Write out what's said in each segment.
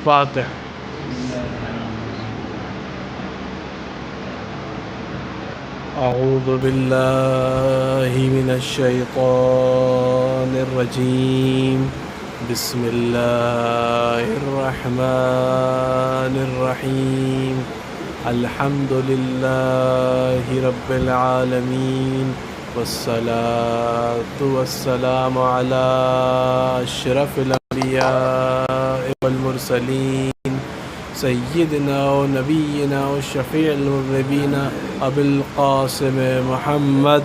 فاتح. اعوذ باللہ من الشیطان الرجیم. بسم اللہ الرحمن الرحیم. الحمد للہ رب العالمین والصلاة والسلام علی اشرف الانبیاء والمرسلین سیدنا و نبینا و شفیع المذنبین ابی القاسم محمد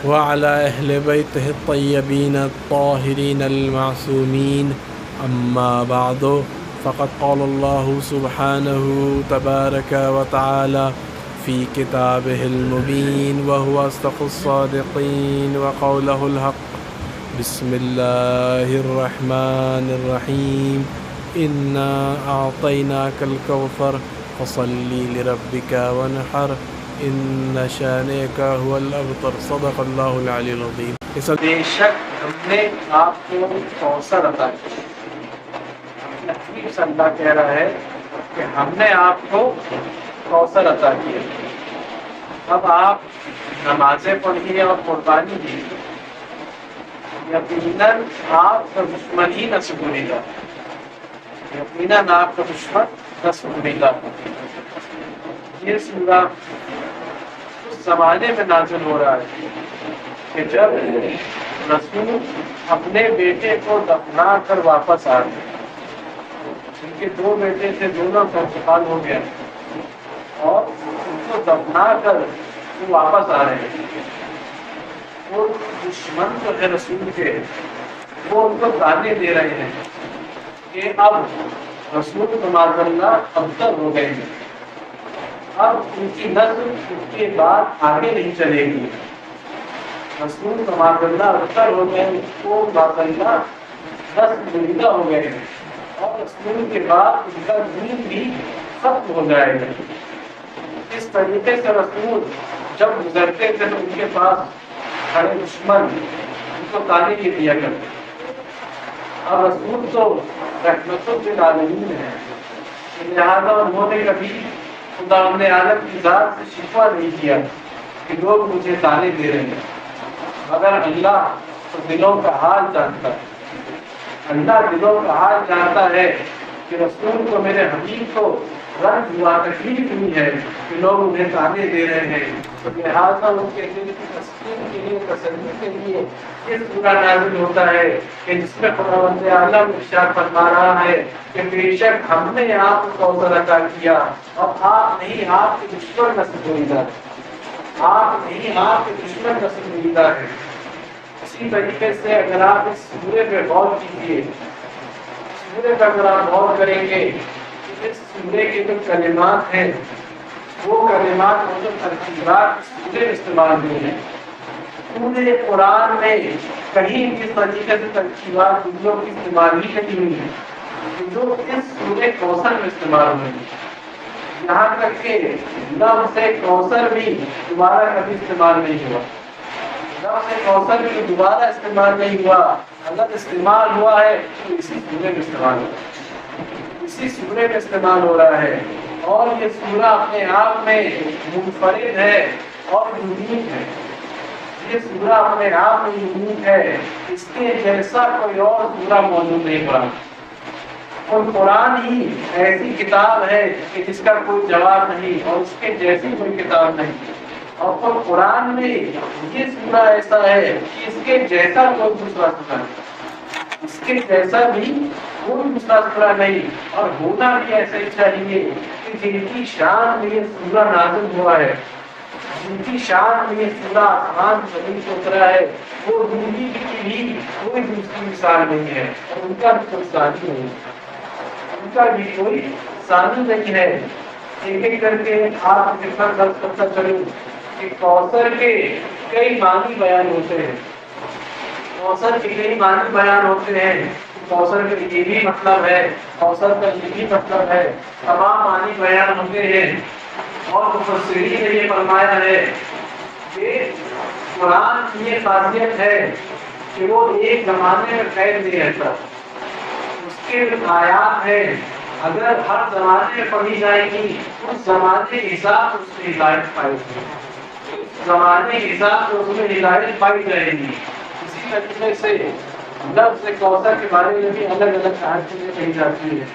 وعلى أهل بيته الطيبين الطاهرين المعصومين. أما بعد فقد قال الله سبحانه تبارك وتعالى في كتابه المبين وهو أصدق الصادقين وقوله الحق. بسم الله الرحمن الرحيم. إنا أعطيناك الكوثر فصل لربك وانحر إن شانئك هو الأبتر. صدق الله العلي العظيم. بے شک ہم نے آپ کو کوثر عطا کیا. اپنے حبیب سے اللہ کہہ رہا ہے کہ ہم نے آپ کو کوثر عطا کیا. اب آپ نمازیں پڑھیے اور قربانی دیجیے. یقیناً آپ کا دشمن ہی نہ سکونی گا. یقیناً آپ کا دشمن نہ سکونی گا. یہ سورہ اس زمانے میں نازل ہو رہا ہے کہ جب رسول اپنے بیٹے کو دفنا کر واپس آ گئے. ان کے دو بیٹے تھے، دونوں کا انتقال ہو گیا اور ان کو دفنا کر وہ واپس آ رہے ہیں. وہ دشمن جو ہے رسول کے وہ ان کو تانے دے رہے ہیں کہ اب رسول معاذ اللہ ابتر ہو گئے ہیں. اب ان کی نسل اس کے بعد آگے نہیں چلے گی. رسول معاذ اللہ ابتر ہو گئے، وہ معاذ اللہ نسل بریدہ ہو گئے ہیں اور رسول کے بعد ان کا دین بھی ختم ہو جائے گا. اس طریقے سے رسول جب گزرتے تھے تو ان کے پاس کھڑے دشمن ان کو تانے کے دیا کرتے. اور رسول تو رحمت للعالمین ہے، لہٰذا انہوں نے کبھی خدا نے عالم کی ذات سے شکوہ نہیں کیا کہ لوگ مجھے تانے دے رہے ہیں، مگر اللہ تو دلوں کا حال جانتا ہے. اللہ دلوں کا حال جانتا ہے کہ رسول کو، میرے حبیب کو رنج ہوا، تکلیف ہوئی ہے کہ لوگ انہیں تانے دے رہے ہیں، تو لہٰذا ان کے دل کی تسکین کے لیے، تسلی کے لیے یہ سورہ نازل ہوتا ہے کہ جس میں خداوند عالم ارشاد فرما رہا ہے کہ بے شک ہم نے آپ کو کوثر عطا کیا اور آپ نہیں، آپ کے دشمن نصیب ہوئیدہ، آپ نہیں، آپ کے دشمن نصیب ہوئیدہ ہے۔ اسی طریقے سے اگر آپ اس سورے پہ غور کیجیے، سورے پہ اگر آپ غور کریں گے، اس سورے کے جو کلمات ہیں وہ کلمات اور جو ترکیبات سورے میں استعمال ہوئے ہیں، پورے قرآن میں کہیں بھی اس طریقے سے ترکیبات دوسروں کی استعمال ہی نہیں ہوئی ہے جو اس سورے کوثر میں استعمال ہوئی ہے۔ یہاں تک کہ لفظ کوثر بھی دوبارہ کبھی استعمال نہیں ہوا، لفظ کوثر بھی دوبارہ استعمال نہیں ہوا، اگر استعمال ہوا ہے تو اسی سورے میں استعمال ہوا ہے، اسی سورے میں استعمال ہو رہا ہے۔ اور یہ سورہ اپنے آپ میں منفرد ہے اور یونیک ہے، یہ سورہ اپنے آپ میں یونیک ہے، اس کے جیسا کوئی اور سورہ موجود نہیں قرآن۔ اور قرآن ہی ایسی کتاب ہے کہ جس کا کوئی جواب نہیں اور اس کے جیسی کوئی کتاب نہیں، اور پھر قرآن میں یہ سورہ ایسا ہے کہ اس کے جیسا کوئی دوسرا سورہ نہیں، اس کے جیسا بھی کوئی دوسرا سورہ نہیں، اور ہونا بھی ایسا ہی چاہیے کہ جن کی شان میں یہ سورہ نازل ہوا ہے، جن کی شان میں یہ سورہ آسمان زمین سے اترا ہے، وہ زندگی کی بھی کوئی دوسری مثال نہیں ہے، اور ان کا بھی کوئی ثانی نہیں ہے، ان کا بھی کوئی ثانی نہیں ہے۔ ایک ایک کر کے آپ جتنا درد کرتا چلوں کہ کوثر کے کئی معنی بیان ہوتے ہیں، کوثر کے کئی معنی بیان ہوتے ہیں، کوثر کا یہ بھی مطلب ہے، کوثر کا یہ بھی مطلب ہے، تمام معنی بیان ہوتے ہیں۔ اور مفسرین نے یہ فرمایا ہے کہ قرآن کی یہ خاصیت ہے کہ وہ ایک زمانے میں قید نہیں رہتا، اس کے آیات ہیں اگر ہر زمانے میں پڑھی جائے گی اس زمانے کے حساب سے اس میں ہدایت پائی جائے گی، اس زمانے کے حساب سے اس میں ہدایت پائی جائے گی۔ اسی طریقے سے لفظ کوثر کے بارے میں بھی الگ الگ کہانی کہی جاتی ہے،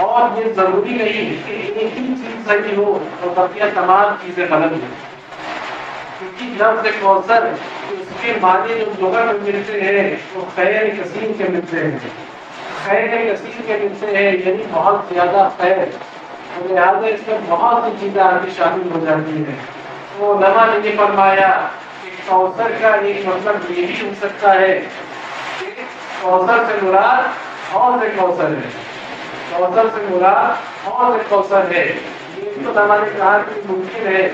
اور یہ ضروری نہیں کہ ایک ہی چیز صحیح ہو اور بقیہ تمام چیزیں غلط ہوں، کیونکہ لفظ کوثر اس کے معنی جو لغت میں ملتے ہیں وہ خیر کثیر کے ملتے ہیں، خیر کثیر کے ملتے ہیں یعنی بہت زیادہ خیر، لہٰذا اس میں بہت سی چیزیں آگے شامل ہو جاتی ہیں۔ تو علماء نے یہ فرمایا کہ کوثر کا ایک مطلب یہ بھی ہو سکتا ہے کہ کوثر سے مراد حوض کوثر ہے، کوثر سے مراد حوض کوثر ہے۔ یہ تو علماء نے کہا کہ ممکن ہے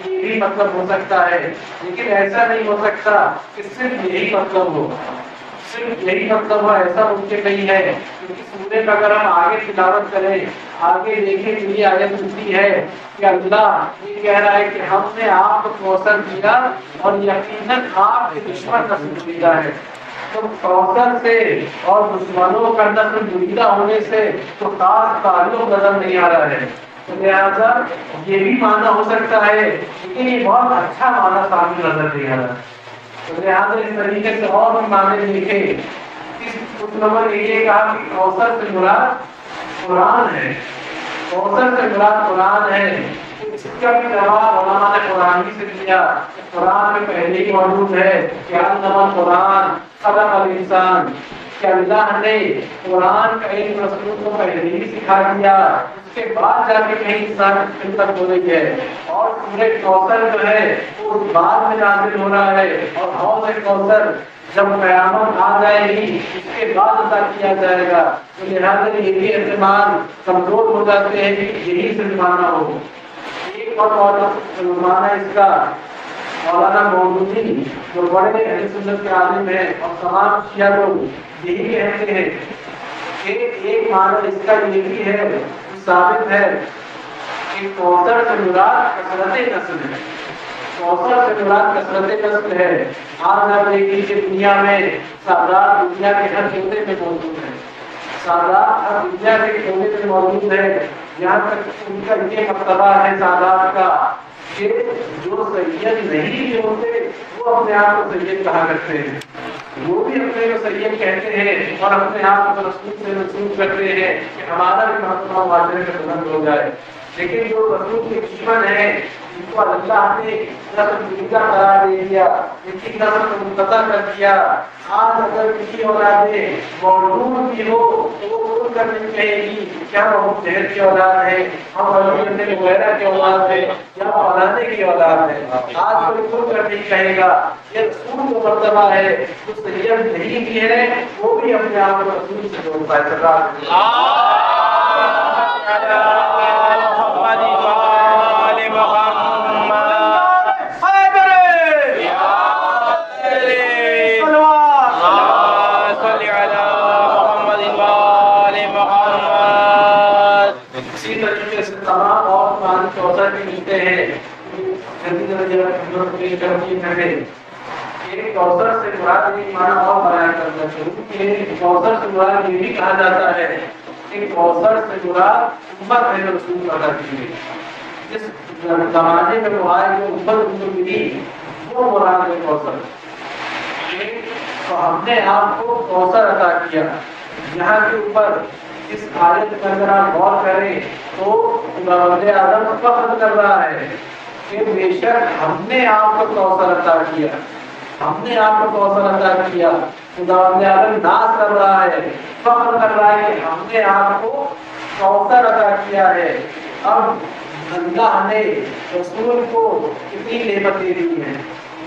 کہ یہ بھی مطلب ہو سکتا ہے، لیکن ایسا نہیں ہو سکتا کہ صرف یہی مطلب ہو، صرف یہی مطلب ہو، ایسا ممکن نہیں ہے، کیونکہ سورے کا اگر ہم آگے تلاوت کریں، آگے دیکھیں تو یہ آیت ملتی ہے کہ اللہ یہ کہہ رہا ہے کہ ہم نے آپ کو کوثر دیا اور یقیناً آپ کے دشمن نصیب دیا ہے۔ تو کوثر سے اور دشمنوں کا نصیب بریدہ ہونے سے تو خاص تعلق نظر نہیں آ رہا ہے، لہٰذا یہ بھی معنی ہو سکتا ہے لیکن یہ بہت اچھا معنی سامنے نظر نہیں آ رہا ہے، لہٰذا اس طریقے سے اور بھی معنی دیکھیں۔ اس نمبر یہ کہا کہ کوثر سے مراد قرآن ہے، کوثر سے مراد قرآن ہے، اس کا بھی جواب علماء نے قرآن ہی سے دیا، قرآن میں پہلے ہی موجود ہے کہ علم القرآن خلق الانسان، کہ اللہ نے قرآن کا علم رسول کو پہلے ہی سکھا دیا، اس کے بعد جا کے کہیں انسان کی خدمت ہو رہی ہے، اور سورہ کوثر جو ہے وہ بعد میں نازل ہو رہا ہے، اور حوض کوثر جب قیامت آ جائے گی اس کے بعد عطا کیا جائے گا، تو لہٰذا یہ بھی احتمال کمزور ہو جاتے ہیں کہ یہی سے معنی ہو۔ ایک اور معنی اس کا مولانا مودودی جو بڑے اہل سنت کے عالم ہیں اور تمام شیعہ لوگ یہی کہتے ہیں کہ ایک معنی اس کا یہ بھی ہے، ثابت ہے کہ کوثر سے مراد کثرت نسل ہے، کوثر سے مراد کثرت نسل ہے۔ آج آپ دیکھ لیجیے دنیا میں سادات دنیا کے ہر خطے میں موجود ہیں، سادات ہر دنیا کے خطے میں موجود ہے، یہاں تک ان کا یہ مرتبہ ہے سادات کا کہ جو سید نہیں بھی ہوتے وہ اپنے آپ کو سید کہا کرتے ہیں، وہ بھی اپنے کو سید کہتے ہیں اور اپنے آپ کو رسول سے منسوب کرتے ہیں کہ ہمارا بھی مرتبہ معاشرے میں بلند ہو جائے، لیکن جو رسول کے دشمن ہیں جن کو اللہ نے نسل جدیدہ قرار دے دیا، ان کی نسل کو منقطع کر دیا، آج اگر کسی اولادیں موجود بھی ہو تو وہ خود کر نہیں کہے گی کیا وہ شہر کی اولاد ہے، ہم علی وغیرہ کی اولاد ہے یا فلانے کی اولاد ہے، آج کوئی خود کر نہیں کہے گا۔ یہ رسول کو مرتبہ ہے، جو سید نہیں بھی ہے وہ بھی اپنے آپ کو رسول سے جوڑتا ہے۔ صلی اسی طریقے سے تمام اور قرآن کوثر بھی ملتے ہیں، کوثر سے مراد ایک معنی اور بیان کرنا چاہیے کہ کوثر سے مراد یہ بھی کہا جاتا ہے کہ کوثر سے مراد امت ہے رسول اللہ کی، جس زمانے میں وہ آئے جو امت ان کو ملی وہ مراد ہے کوثر۔ تو ہم نے آپ کو کوثر عطا کیا۔ یہاں کے اوپر اس آیت میں اگر آپ غور کریں تو خداوند اعظم فخر کر رہا ہے کہ بے شک ہم نے آپ کو کوثر عطا کیا، ہم نے آپ کو کوثر عطا کیا۔ خداوند اعظم ناز کر رہا ہے، فخر کر رہا ہے کہ ہم نے آپ کو کوثر عطا کیا ہے۔ اب اللہ نے رسول کو کتنی نعمتیں دی ہیں،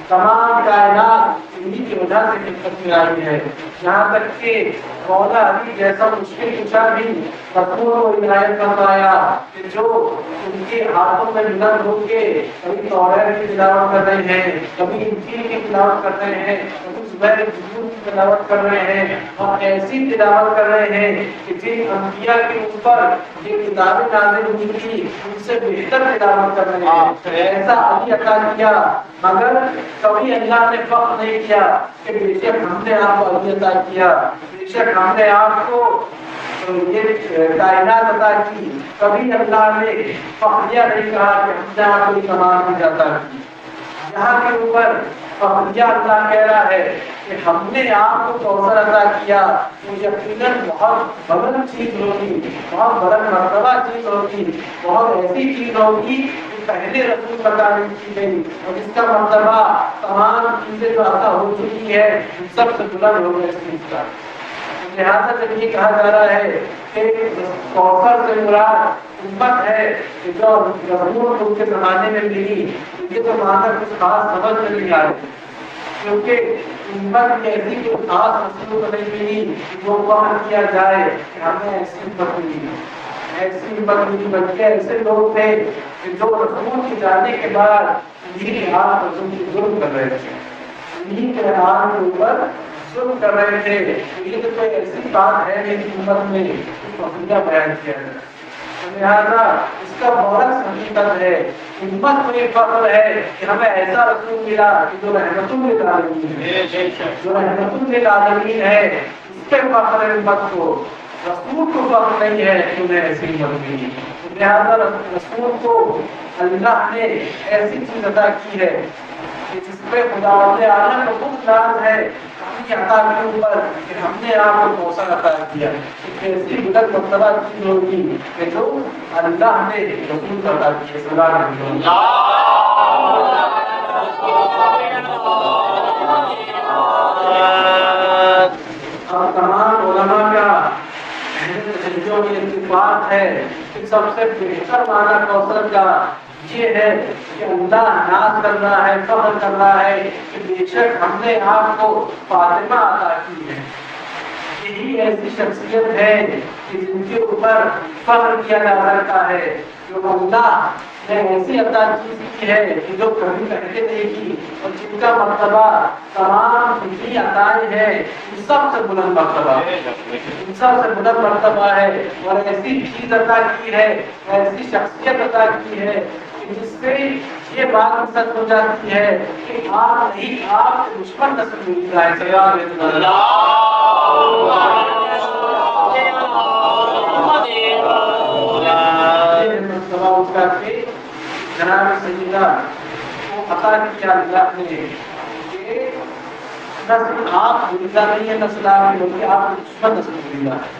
تمام کائنات انہی کی وجہ سے خدمت میں آئی ہے، یہاں تک کہ مولا علی جیسا مشکل کشا بھی رسول کو عنایت فرمایا کہ جو ان کے ہاتھوں میں بلند ہو کے کبھی توریت کی تلاوت کر رہے ہیں، کبھی انجیل کی تلاوت کر رہے ہیں، کبھی زبیر الجنود کی تلاوت کر رہے ہیں، اور ایسی تلاوت کر رہے ہیں کہ جن انبیاء کے اوپر یہ کتابیں نازل ہوئی تھی ان سے بہتر تلاوت کر رہے ہیں، ایسا علی عطا کیا۔ مگر کبھی اللہ نے فخر نہیں کیا کہ بے شک ہم نے آپ کو علی عطا کیا، بے شک ہم نے آپ کو یہ کائنات عطا کی۔ کبھی اللہ نے فخریہ نہیں کہا کہ ہم نے آپ کو تمام عطا کی۔ یہاں کے اوپر فخریہ اللہ کہہ رہا ہے کہ ہم نے آپ کو کوثر عطا کیا، تو یقیناً بہت بلند چیز ہوگی، بہت بلند مرتبہ چیز ہوگی، بہت ایسی چیز ہوگی پہلے رسول عطا نہیں کی گئی، اور اس کا مرتبہ تمام چیزیں جو عطا ہو چکی ہے ان سب سے بلند ہو گئے اس چیز کا۔ لہٰذا جب یہ کہا جا رہا ہے کہ کوثر سے مراد امت ہے کہ جو رسول کو کے زمانے میں ملی، یہ تو معنی کچھ خاص سمجھ میں نہیں آ رہی، کیونکہ امت کی ایسی کوئی خاص رسول کو نہیں ملی جو فخر کیا جائے کہ ہمیں ایسی امت ملی، ایسی امت ملی، بلکہ ایسے لوگ تھے کہ جو رسول کی جانے کے بعد انہی کے ہاتھ رسول کی ظلم کر رہے تھے، انہی کے ہاتھ کے اوپر ظلم کر رہے تھے۔ یہ تو کوئی ایسی بات ہے نہیں کہ امت میں فخریہ بیان کیا ہے، لہٰذا اس کا بہت حقیقت ہے۔ امت میں فخر ہے کہ ہمیں ایسا رسول ملا کہ جو رحمت للعالمین ہے، جو رحمت للعالمین ہے، اس پہ فخر ہے امت کو۔ رسول کو فخر نہیں ہے کہ انہیں ایسی امت ملی، لہٰذا رسول کو اللہ نے ایسی چیز عطا کی ہے کہ جس پہ خداوند عالم کو خود ناز ہے اپنی عطا کے اوپر کہ ہم نے آپ کو کوثر عطا کیا۔ ایسی بلند مرتبہ چیز ہوگی کہ جو اللہ نے رسول کو عطا کی ہے۔ صلی اللہ اور تمام علماء کا جو اتفاق ہے کہ سب سے بہتر معنی کوثر کا یہ ہے کہ اللہ ناز کر رہا ہے، فخر کر رہا ہے کہ بے شک ہم نے آپ کو فاطمہ عطا کی ہے۔ یہی ایسی شخصیت ہے کہ جن کے اوپر فخر کیا جا سکتا ہے، جو اللہ نے ایسی عطا چیز کی ہے کہ جو کبھی پہلے نہیں کی، اور جن کا مرتبہ تمام جتنی عطائیں ہیں ان سب سے بلند مرتبہ، ان سب سے بلند مرتبہ ہے، اور ایسی چیز عطا کی ہے، ایسی شخصیت عطا کی ہے کہ جس سے یہ بات سچ ہو جاتی ہے کہ آپ نہیں، آپ کے دشمن نسل مل رہا ہے۔ جناب سیدہ کو عطا کیا اللہ نے کہ نسل آپ بریدہ نہیں ہے نسل آپ کی، بلکہ آپ کی دشمن نسل بریدہ ہے۔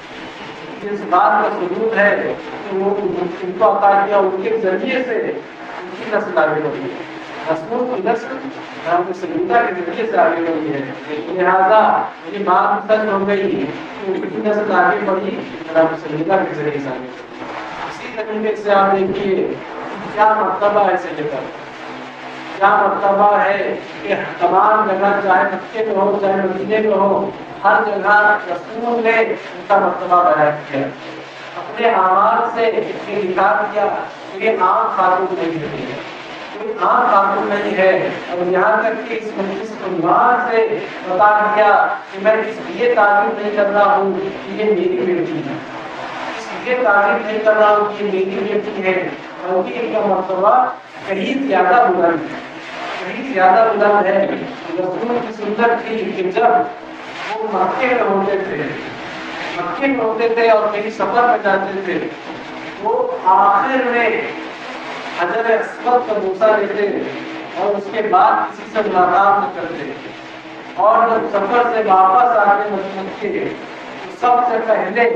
اس بات کا ثبوت ہے کہ وہ ان کو عطا کیا، ان کے ذریعے سے ان کی نسل آگے بڑھی ہے، رسولوں کی نسل رحمت سلیدہ کے ذریعے سے آگے بڑھی ہے، لہٰذا میری بات سچ ہو گئی کہ ان کی نسل آگے بڑھی رحمت سلیدہ کے ذریعے سے آگے بڑھی۔ اسی طریقے سے آپ دیکھیے کیا مرتبہ ہے سیدہ، کیا مرتبہ ہے کہ تمام جگہ چاہے مکے میں ہو چاہے مدینے میں ہو، ہر جگہ رسول نے ان کا مرتبہ بیان کیا، اپنے اعمال سے یہ دکھا دیا کہ یہ عام خاتون نہیں ہے، کوئی عام خاتون نہیں ہے، اور یہاں تک کہ اس مجلس عنوان سے بتا دیا کہ میں اس لیے تعریف نہیں کر رہا ہوں کہ یہ میری بیٹی ہے، اس لیے تعریف نہیں کر رہا ہوں کہ یہ میری بیٹی ہے، بلکہ ان کا مرتبہ کہیں زیادہ بلند ہے، کہیں زیادہ بلند ہے۔ رسول کی سنت تھی کہ جب وہ مکے میں ہوتے تھے، مکے میں ہوتے تھے اور کہیں سفر میں جاتے تھے، وہ آخر میں حجر اسود کا بوسہ لیتے اور اس کے بعد کسی سے ملاقات نہ کرتے، اور جب سفر سے واپس آتے مکے تو سب سے پہلے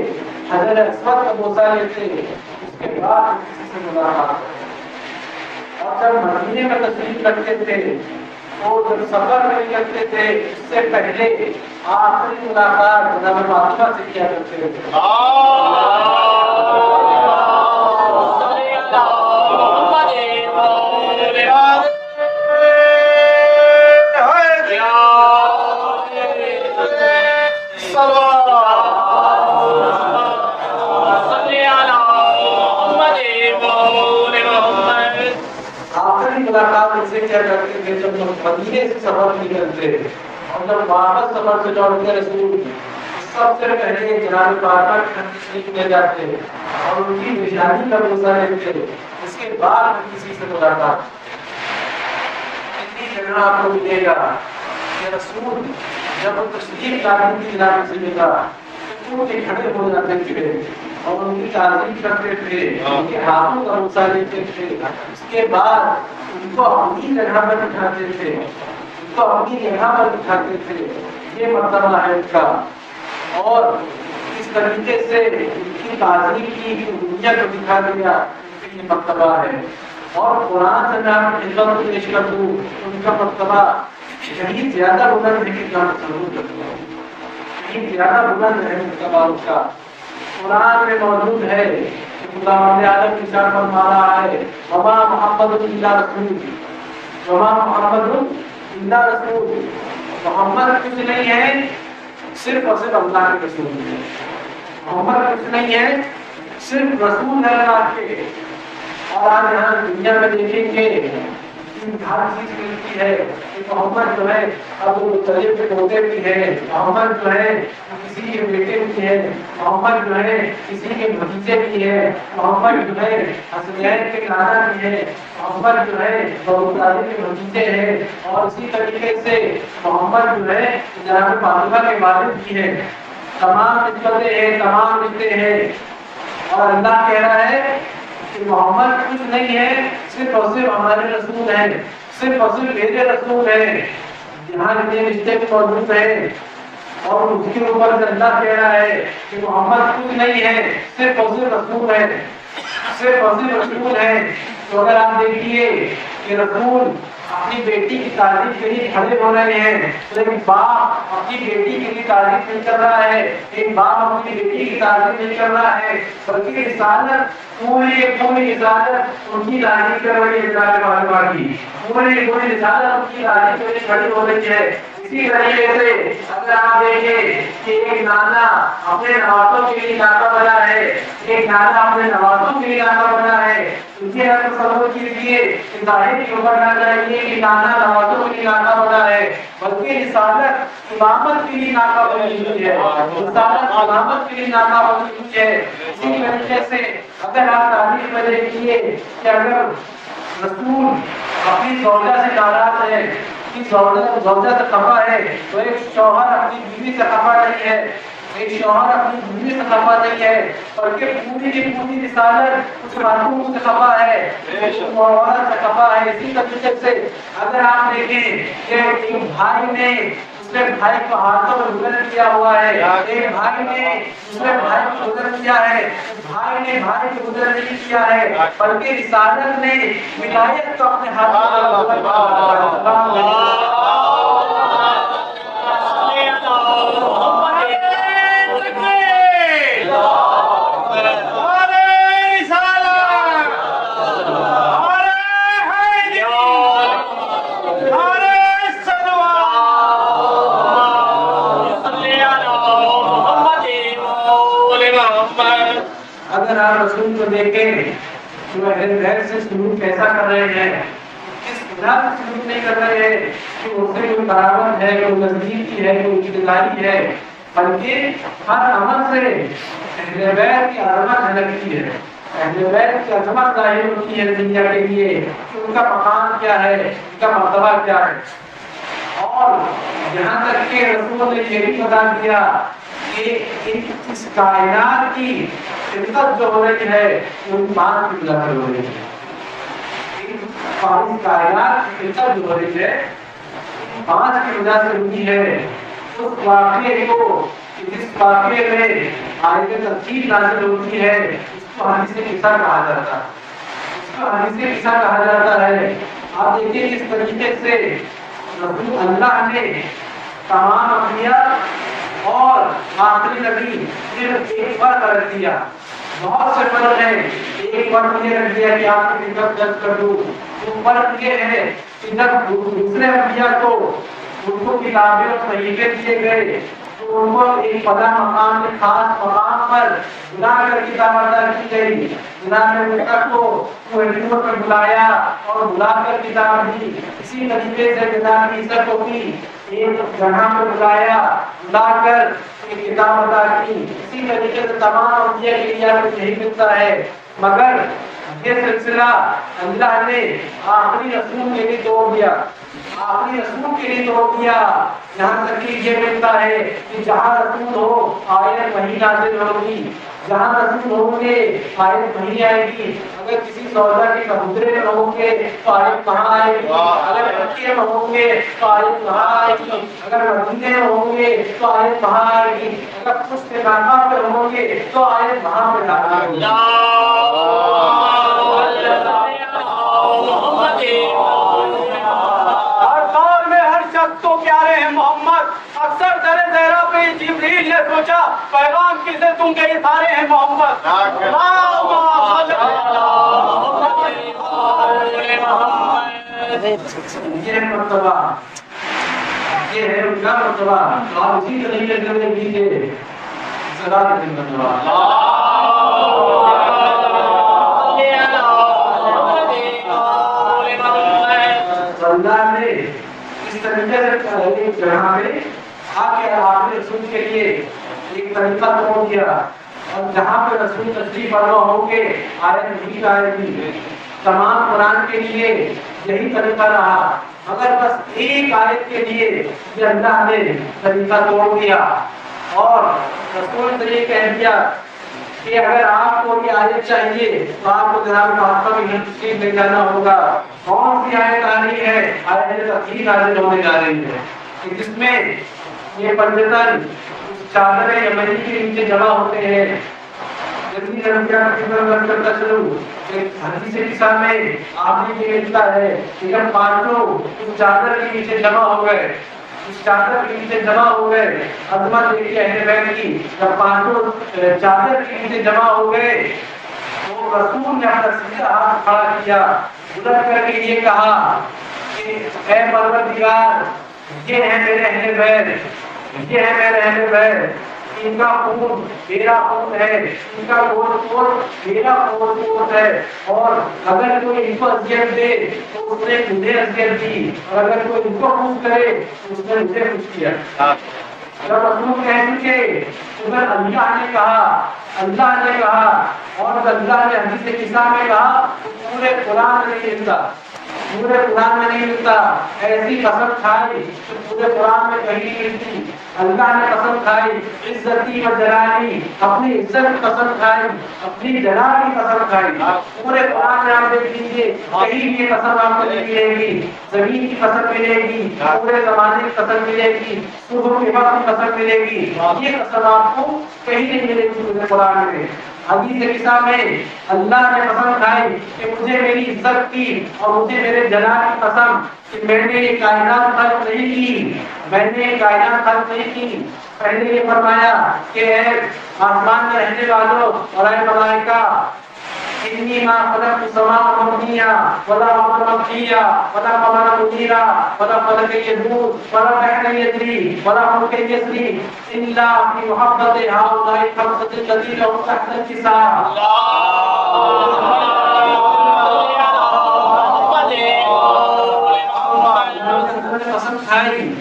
حجر اسود کا بوسہ لیتے، اس کے بعد کسی سے ملاقات کرتے، اور جب مدینے میں تشریف رکھتے تھے تو جب سفر میں نکلتے تھے اس سے پہلے آخری ملاقات جناب فاطمہ سے کیا کرتے تھے۔ ملاقات ان سے کیا کرتے تھے جب مدینے سے سفر نکلتے اور جب واپس سفر سے لوٹتے رسول سب سے پہلے جناب فاطمہ کی تشریف لے جاتے اور ان کی نشانی کا بوسہ لیتے، اس کے بعد کسی سے ملاقات۔ اتنی جگہ آپ کو ملے گا کہ رسول جب وہ تشریف لاتے تھے جناب سے ملا تو کے کھڑے ہو جاتے تھے اور ان کی تعریف کرتے تھے، ان کے ہاتھوں کا بوسہ لیتے تھے، اس کے بعد ان کو اپنی جگہ پر بٹھاتے تھے، ان کو اپنی جگہ پر بٹھاتے تھے۔ یہ مرتبہ ہے ان کا، اور اس طریقے سے ان کی تعظیم کی دنیا کو دکھا دیا کہ یہ مرتبہ ہے۔ اور قرآن سے میں آپ کو خدمت پیش کر دوں ان کا مرتبہ کہیں زیادہ بلند ہے کہ جان ضرور کرتا ہوں، کہیں زیادہ بلند ہے مرتبہ ان کا۔ قرآن میں موجود ہے کہ خدا عالم کی شان فرما رہا ہے وما محمد الا رسول، وما محمد الا رسول، محمد کچھ نہیں ہے صرف اور صرف اللہ کے رسول ہے، محمد کچھ نہیں ہے صرف رسول ہے اللہ کے۔ اور آج یہاں دنیا میں دیکھیں گے ہر چیز ملتی ہے کہ محمد جو ہے ابو طالب کے پوتے بھی ہے، محمد جو ہے کسی کے بیٹے بھی ہے، محمد جو ہے کسی کے بھتیجے بھی ہے، محمد جو ہے حسنین کے نانا بھی ہے، محمد جو ہے ابو طالب کے بھتیجے ہیں، اور اسی طریقے سے محمد جو ہے جناب فاطمہ کے والد بھی ہے، تمام نسبتیں ہیں، تمام رشتے ہیں۔ اور اللہ کہہ رہا ہے کہ محمد کچھ نہیں ہے صرف اور صرف ہمارے رسول ہیں، صرف اور صرف میرے رسول ہیں۔ یہاں اتنے رشتے بھی موجود ہیں اور اس کے اوپر سے اللہ کہہ رہا ہے کہ محمد کچھ نہیں ہے صرف اور صرف رسول ہے، صرف اور صرف رسول ہے۔ تو اگر آپ دیکھیے کہ رسول اپنی بیٹی کی تعریف کے لیے کھڑے ہو رہے ہیں تو ایک باپ اپنی بیٹی کے لیے تعریف نہیں کر رہا ہے، ایک باپ اپنی بیٹی کی تعریف نہیں کر رہا ہے، بلکہ رسالت پوری رسالت ان کی تعریف کر رہی ہے، فاطمہ کی پوری رسالت ان کی تعریف کے لیے کھڑی ہو رہی ہے۔ اسی طریقے سے اگر آپ دیکھیں کہ ایک نانا اپنے نوازوں کے لیے نانا بنا ہے، ایک نانا اپنے نوازوں کے لیے نانا بنا ہے، اسے آپ تصور کیجیے کہ ظاہر کی عمر نہ چاہیے کہ نانا نوازوں کے لیے نانا بنا ہے، بلکہ رسالت امامت کے لیے نانا بنی ہوئی ہے، رسالت امامت کے لیے نانا بنی ہوئی ہے۔ اسی طریقے سے اگر آپ تاریخ میں دیکھیے کہ اگر رسول اپنی زوجہ سے ناراض ہے، زوجہ سے خفا ہے، تو ایک شوہر اپنی بیوی سے خفا نہیں ہے، ایک شوہر اپنی بیوی سے خفا نہیں ہے، بلکہ پوری کی پوری رسالت اس مرحوم سے خفا ہے، اس عورت سے خفا ہے۔ اسی طریقے سے اگر آپ دیکھیں کہ ایک بھائی نے دوسرے بھائی کو ہاتھوں میں ظلم کیا ہوا ہے، ایک بھائی نے دوسرے بھائی کو ظلم کیا ہے، بھائی نے بھائی کو ظلم نہیں کیا ہے، بلکہ رسالت نے ولایت کو اپنے ہاتھوں میں اگر آپ رسول کو دیکھیں تو اہل بیت سے سلوک کیسا کر رہے ہیں، کس طرح سے سلوک نہیں کر رہے ہیں کہ اس سے کوئی قرابت ہے، کوئی نزدیکی ہے، کوئی رشتےداری ہے، بلکہ ہر عمل سے اہل بیت کی عظمت جھلکتی ہے، اہل بیت کی عظمت ظاہر ہوتی ہے دنیا کے لیے کہ ان کا مقام کیا ہے، ان کا مرتبہ کیا ہے۔ اور یہاں تک کہ رسول نے یہ بھی بتا دیا کہ اس کائنات کی خلقت جو ہو رہی ہے وہ پانچ کی وجہ سے ہو رہی ہے، اس کائنات کی خلقت جو ہو رہی ہے پانچ کی وجہ سے ہوئی ہے۔ اس واقعے کو، جس واقعے میں آیت تفصیل نازل ہوتی ہے، اس کو حدیث قصہ کہا جاتا ہے، اس کو حدیث قصہ کہا جاتا ہے۔ آپ دیکھیں اس طریقے سے رسول اللہ نے تمام انبیاء اور آخری نبی صرف ایک فرق رکھ دیا، بہت سے فرق ہیں، ایک فرق یہ رکھ دیا کہ آپ کی خدمت درج کر دوں۔ وہ فرق یہ ہے کہ جب دوسرے انبیاء کو ان کو کتابیں اور صحیفے دیے گئے تو ان کو ایک فلاں مقام کے خاص مقام پر بلا کر کتاب عطا کی گئی، جناب موسیٰ کو کوہتور پر بلایا اور بلا کر کتاب دی، اسی طریقے سے جناب عیسیٰ کو بھی ایک جگہ پر بلایا، بلا کر ایک کتاب عطا کی، اسی طریقے سے تمام انبیاء کے لیے یہی ملتا ہے۔ مگر یہ سلسلہ اللہ نے آخری رسول کے لیے توڑ دیا، آخری رسول کے لیے توڑ دیا، یہاں تک کہ یہ ملتا ہے کہ جہاں رسول ہو آیت وحی نازل ہوگی، جہاں رسول ہوں گے آیت وحی آئے گی، اگر کسی سودا کے کبوترے میں ہوں گے تو آیت وہاں آئے گی، اگر مکے میں ہوں گے تو آیت وہاں آئے گی، اگر مدینے میں ہوں گے تو آیت وہاں آئے گی، اگر خشک ناکہ پہ ہوں گے تو آیت وہاں پہ آئے گی۔ تو پیارے ہیں محمد، اکثر در زہرا پہ جبریل نے سوچا پیغام کسے تم کے سارے ہیں محمد۔ یہ مرتبہ، یہ ہے ان کا مرتبہ، آپ اسی طریقے سے انہیں دیجئے صلاۃ مرتبہ۔ اللہ نے اس طریقے سے ایک جگہ میں آگے آخری رسول کے لیے ایک طریقہ توڑ دیا، اور جہاں پہ رسول تشریف فرما ہوں گے آیت نہیں آئے گی، تمام قرآن کے لیے یہی طریقہ رہا، مگر بس ایک آیت کے لیے یہ اللہ نے طریقہ توڑ دیا اور رسول سے یہ کہہ دیا کہ اگر آپ کو یہ آیت چاہیے تو آپ کو جناب محمد میں تشریف لے جانا ہوگا۔ کون سی آیت آ رہی ہے؟ آیت تفصیل نازل ہونے جا رہی ہے کہ جس میں یہ پنجتن چادر یمنی کے نیچے جمع ہوتے ہیں۔ جلدی جلدی کرتا چلوں، حدیث قصہ میں آپ نے یہ ملتا ہے کہ جب پانچوں اس چادر کے نیچے جمع ہو گئے، اس چادر کے نیچے جمع ہو گئے، عظمت دیکھیے اہل بیت کی، جب پانچوں چادر کے نیچے جمع ہو گئے تو رسول نے اپنا سیدھا ہاتھ کھڑا کیا، بلند کر کے یہ کہا کہ اے پروردگار، یہ ہے میرے اہل بیت، یہ ہے میرے اہل بیت، ان کا خون میرا خون ہے، ان کا گوشت میرا گوشت ہے، اور اگر کوئی ان کو اذیت دے تو اس نے مجھے اذیت دی، اور اگر کوئی ان کو خوش کرے تو اس نے مجھے خوش کیا۔ جب رسول کہہ چکے تو پھر اللہ نے کہا اور اللہ نے حدیث قصہ میں کہا، پورے قرآن نہیں ملتا، پورے قرآن میں نہیں ملتا. ایسی قسم کھائی تو پورے قرآن میں کہیں نہیں ملتی. اللہ نے قسم کھائی عزتی و جلالی، اپنی عزت کی قسم کھائی، اپنی جلال کی قسم کھائی. پورے قرآن میں آپ دیکھ لیجیے کہیں بھی یہ قسم آپ کو نہیں ملے گی. زمین کی قسم ملے گی، پورے زمانے کی قسم ملے گی، صبح کے وقت کی قسم ملے گی. یہ قسم آپ کو کہیں نہیں ملے گی پورے قرآن میں. حدیث قصہ میں اللہ نے قسم کھائی کہ مجھے میری عزت کی اور مجھے میرے جلال کی قسم کہ میں نے یہ کائنات خلق نہیں کی، میں نے یہ کائنات خلق نہیں کی. پہلے یہ فرمایا کہ اے آسمان میں رہنے والوں اور اے ملائکہ، انی ما خلقت السماء مبنیہ ولا الارض مبنیہ ولا قمر منیرا ولا فلک یدور ولا بحر یجری ولا ملک یسری الا فی محبت هؤلاء الخمسة الذین هم تحت النساء. قسم کھائی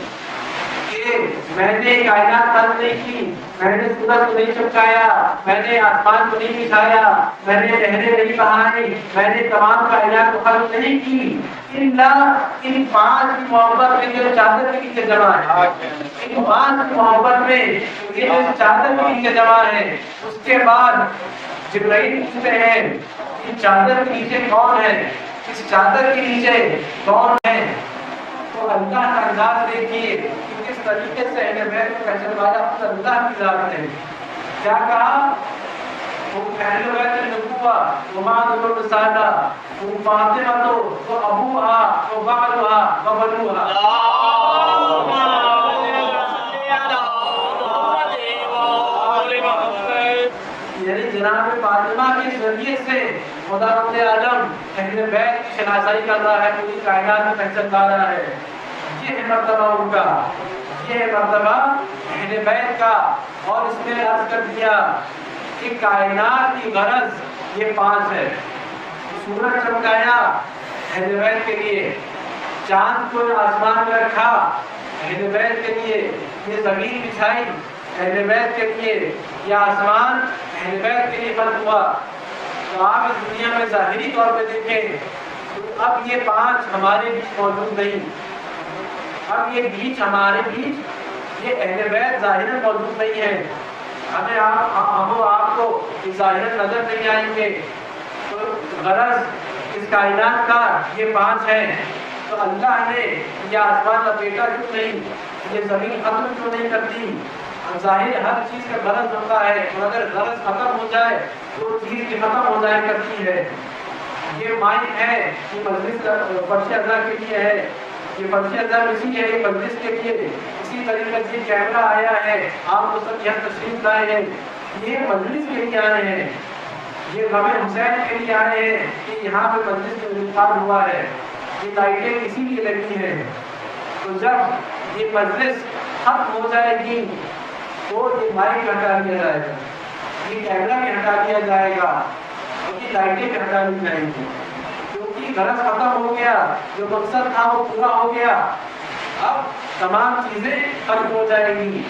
کہ میں نے کائنات خلق نہیں کی، میں نے سورج کو نہیں چمکایا، میں نے آسمان کو نہیں بچھایا، میں نے نہریں نہیں بہائی، میں نے تمام کائنات کو خلق نہیں کی. ان پانچ کی محبت میں جو چادر کے نیچے جمع ہے، ان پانچ کی محبت میں یہ جو چادر کے نیچے جمع ہے. اس کے بعد جبرائیل پوچھتے ہیں ان چادر کے نیچے کون ہے، اس چادر کے نیچے کون ہے. تو اللہ کا انداز دیکھیے کہ کس طریقے سے اہل بیت کو پہچانوایا خود اللہ کی ذات نے. کیا کہا؟ وہ اہل بیت النبوہ ومعدن الرسالہ، وہ فاطمہ تو ابوہا و بعلہا و بنوہا. یعنی جناب فاطمہ کے ذریعے سے خدا رب عالم اہل بیت کی شناسائی کر رہا ہے، پوری کائنات میں پہچان رہا ہے. یہ ہے مرتبہ ان کا، یہ ہے مرتبہ اہل بیت کا. اور اس میں عرض کر دیا کہ کائنات کی غرض یہ پانچ ہے. سورج چمکایا اہل بیت کے لیے، چاند کو آسمان میں رکھا اہل بیت کے لیے، یہ زمین بچھائی اہل بیت کے لیے، یہ آسمان اہل بیت کے لیے خلق ہوا. تو آپ اس دنیا میں ظاہری طور پہ دیکھیں تو اب یہ پانچ ہمارے بیچ موجود نہیں. اب یہ بیچ ہمارے بیچ یہ اہل بیت ظاہراً موجود نہیں ہے. ہمیں آپ کو ظاہراً نظر نہیں آئیں گے. تو غرض اس کائنات کا یہ پانچ ہے. تو اللہ نے یہ آسمان لپیٹا کیوں نہیں، یہ زمین ختم کیوں نہیں کرتی؟ ظاہر ہر چیز کا غرض ہوتا ہے، اور اگر غرض ختم ہو جائے تو چیز کی ختم ہو جائے کرتی ہے. یہ مائک ہے، یہ مجلس فرش اعضاء کے لیے ہے، یہ فرش اعضاء اسی ہے، یہ مجلس کے لیے. اسی طریقے سے کیمرہ آیا ہے، آپ کو سب یہاں تشریف لائے ہیں، یہ مجلس کے لیے آئے ہیں. یہ غم حسین کے لیے آئے ہیں کہ یہاں پہ مجلس میں انعقاد ہوا ہے. یہ لائٹیں اسی لیے لگی ہیں. تو جب یہ مجلس ختم ہو جائے گی تو یہ مائک ہٹا دیا جائے گا، یہ کیمرہ بھی ہٹا دیا جائے گا، اور یہ لائٹیں بھی ہٹا دی جائیں گی. کیونکہ غرض ختم ہو گیا، جو مقصد تھا وہ پورا ہو گیا. اب تمام چیزیں ختم ہو جائیں گی.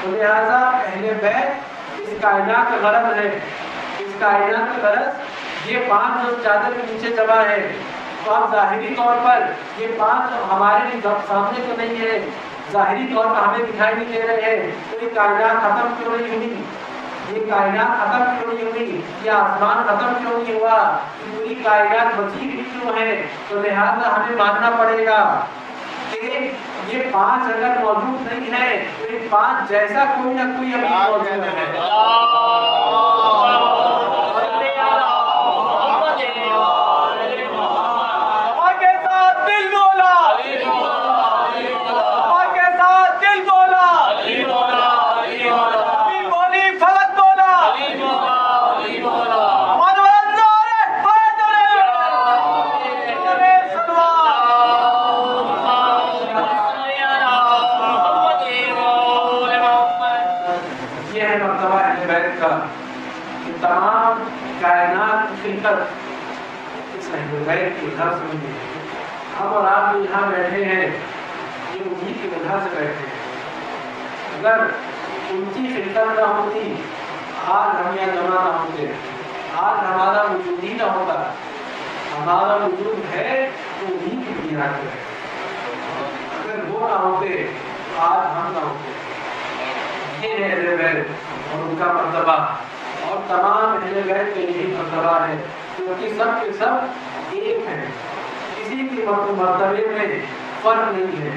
تو لہٰذا اہل بیت اس کائنات کا غرض ہے. اس کائنات کا غرض یہ پانچ جو چادر کے نیچے جمع ہے. تو اب ظاہری طور پر یہ پانچ ہمارے سامنے تو نہیں ہے، ظاہری طور پر ہمیں دکھائی نہیں دے رہے ہیں. تو یہ کائنات ختم کیوں نہیں ہوئی، یہ کائنات ختم کیوں نہیں ہوئی، یہ آسمان ختم کیوں نہیں ہوا، یہ پوری کائنات بچی بھی کیوں ہے؟ تو لہٰذا ہمیں ماننا پڑے گا کہ یہ پانچ اگر موجود نہیں ہے تو یہ پانچ جیسا کوئی نہ کوئی ابھی موجود ہے. تمام کائنات کی خلقت اس اہل بیت کی وجہ سے ہوئی ہے. ہم اور آپ یہاں بیٹھے ہیں یہ انہی کی وجہ سے بیٹھے ہیں. اگر ان کی خلقت نہ ہوتی آج ہم یہاں جمع نہ ہوتے، آج ہمارا وجود ہی نہ ہوتا. ہمارا وجود ہے تو انہیں کی بنیاد پہ ہے۔ اگر وہ نہ ہوتے آج ہم نہ ہوتے۔ یہ ہے اہل بیت اور ان کا مرتبہ، اور تمام اہل بیت کے یہی مرتبہ ہے، کیونکہ سب کے سب ایک ہیں، کسی کی مرتبے میں فرق نہیں ہے،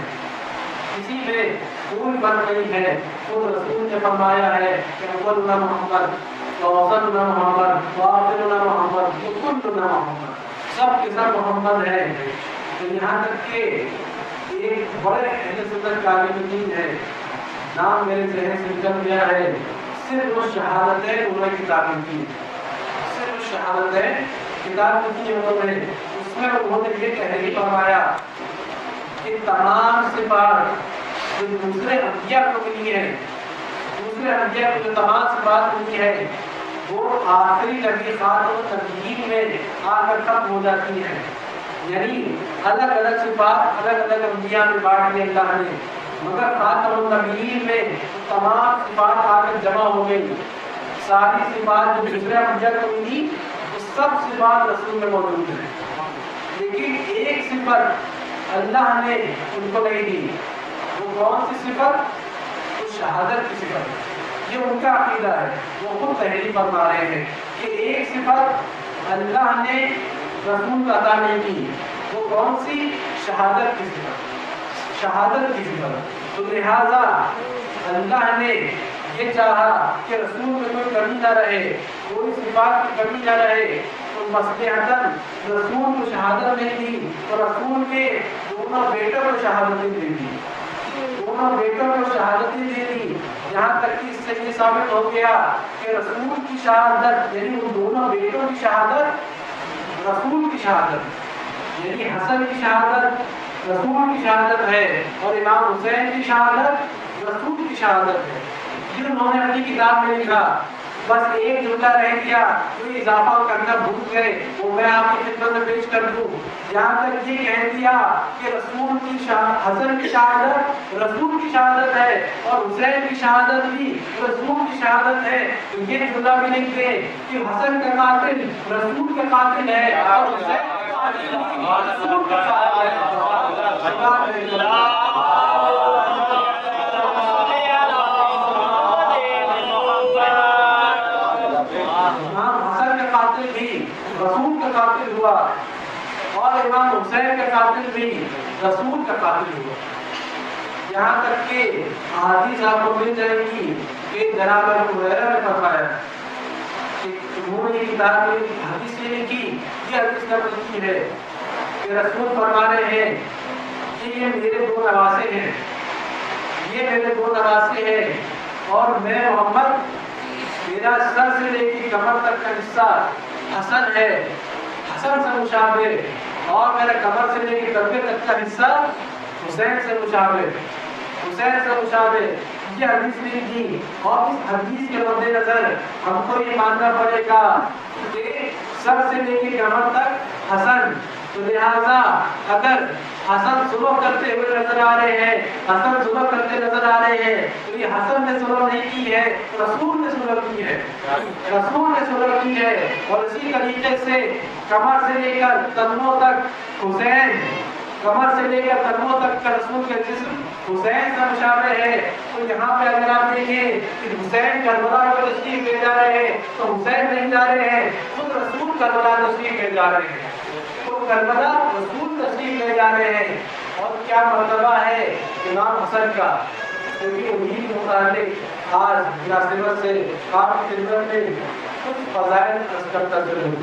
کسی میں کوئی فرق نہیں ہے۔ خود رسول نے فرمایا ہے کہ اولنا محمد ووسطنا محمد وآخرنا محمد وکلنا محمد، سب کے سب محمد ہے۔ تو یہاں تک کہ ایک بڑے اہل سنت کا عالم ہے، نام میرے ذہن سے نکل گیا ہے، صرف وہ شہادتیں انہوں نے کتاب کی، صرف شہادتیں کتاب کی انہوں نے، اس میں انہوں نے یہ تحریر فرمایا کہ تمام صفات جو دوسرے انبیاء کو ملی ہے، دوسرے انبیاء کو جو تمام صفات ملی ہے، وہ آخری نبی خاتم النبیین میں آ کر ختم ہو جاتی ہیں۔ یعنی الگ الگ صفات الگ الگ انبیاء میں بانٹ دی اللہ نے، مگر خاتم النبیین میں تمام صفات آ کر جمع ہو گئی۔ ساری صفات جو دوسرے انبیاء کو ملی وہ سب صفات رسول میں موجود ہیں، لیکن ایک صفت اللہ نے ان کو نہیں دی۔ وہ کون سی صفت؟ وہ شہادت کی صفت۔ یہ ان کا عقیدہ ہے، وہ خود تحریر فرما رہے ہیں کہ ایک صفت اللہ نے رسول کو عطا نہیں کی۔ وہ کون سی؟ شہادت کی صفت، شہادت کی صفت۔ تو لہذا اللہ نے یہ چاہا کہ رسول میں کوئی کمی نہ رہے، کوئی صفات کی کمی نہ رہے، تو مصلحتاً رسول کو شہادت نہیں دی، تو رسول کے دونوں بیٹوں کو شہادتیں دے دی، دونوں بیٹوں کو شہادتیں دے دی۔ یہاں تک کہ اس سے یہ ثابت ہو گیا کہ رسول کی شہادت یعنی ان دونوں بیٹوں کی شہادت رسول کی شہادت، یعنی حسن کی شہادت رسول کی شہادت ہے، اور امام حسین کی شہادت رسول کی شہادت ہے۔ یہ انہوں نے اپنی کتاب میں لکھا، بس ایک جملہ رہ گیا جو اضافہ کرنا بھول گئے، وہ میں آپ کی خدمت میں پیش کر دوں۔ یہاں تک یہ کہہ دیا کہ رسول کی حسن کی شہادت رسول کی شہادت ہے، اور حسین کی شہادت بھی رسول کی شہادت ہے۔ تو یہ جملہ بھی لکھ دیں کہ حسن کا قاتل رسول کا قاتل ہے، اور حسین کا قاتل رسول کا قاتل ہے۔ رسول کا قاتل ہوا، اور امام حسین کا قاتل بھی رسول کا قاتل ہوا۔ یہاں تک کہ احادیث آپ کو مل جائے گی کہ جناب ابو ہریرہ نے فرمایا کہ انہوں نے کتاب میں حدیث یہ لکھی، یہ حدیث نقل کی ہے کہ رسول فرما رہے ہیں کہ یہ میرے دو نواسے ہیں، یہ میرے دو نواسے ہیں، اور میں محمد میرا سر سے لے کے کمر تک کا حصہ حسن ہے، حسن سے مشابہ، اور میرا کمر سے لے کے کندھے تک کا حصہ حسین سے مشابہ، حسین سے مشابہ۔ یہ حدیث نہیں تھی، اور اس حدیث کے مد نظر ہم کو یہ ماننا پڑے گا کہ سر سے لے کے کمر تک حسن، تو لہذا اگر حسن صلح کرتے ہوئے نظر آ رہے ہیں، حسن صلح کرتے نظر آ رہے ہیں، تو یہ حسن نے صلح نہیں کی ہے، رسول نے صلح کی ہے، رسول نے صلح کی ہے۔ اور اسی طریقے سے کمر سے لے کر کندھوں تک حسین، کمر سے لے کر کندھوں تک کا رسول کا جسم حسین سے مشابہ ہے۔ تو یہاں پہ اگر آپ دیکھیں کہ حسین کربلا کو تشریف لے جا رہے ہیں، تو حسین نہیں جا رہے ہیں، خود رسول کربلا تشریف لے جا رہے ہیں، تو کربلا رسول تشریف لے جا رہے ہیں۔ اور کیا مرتبہ ہے امام حسن کا، کیونکہ انہی کے متعلق آج مناسبت سے آپ کی خدمت میں کچھ فضائل عرض کرتا ضرور،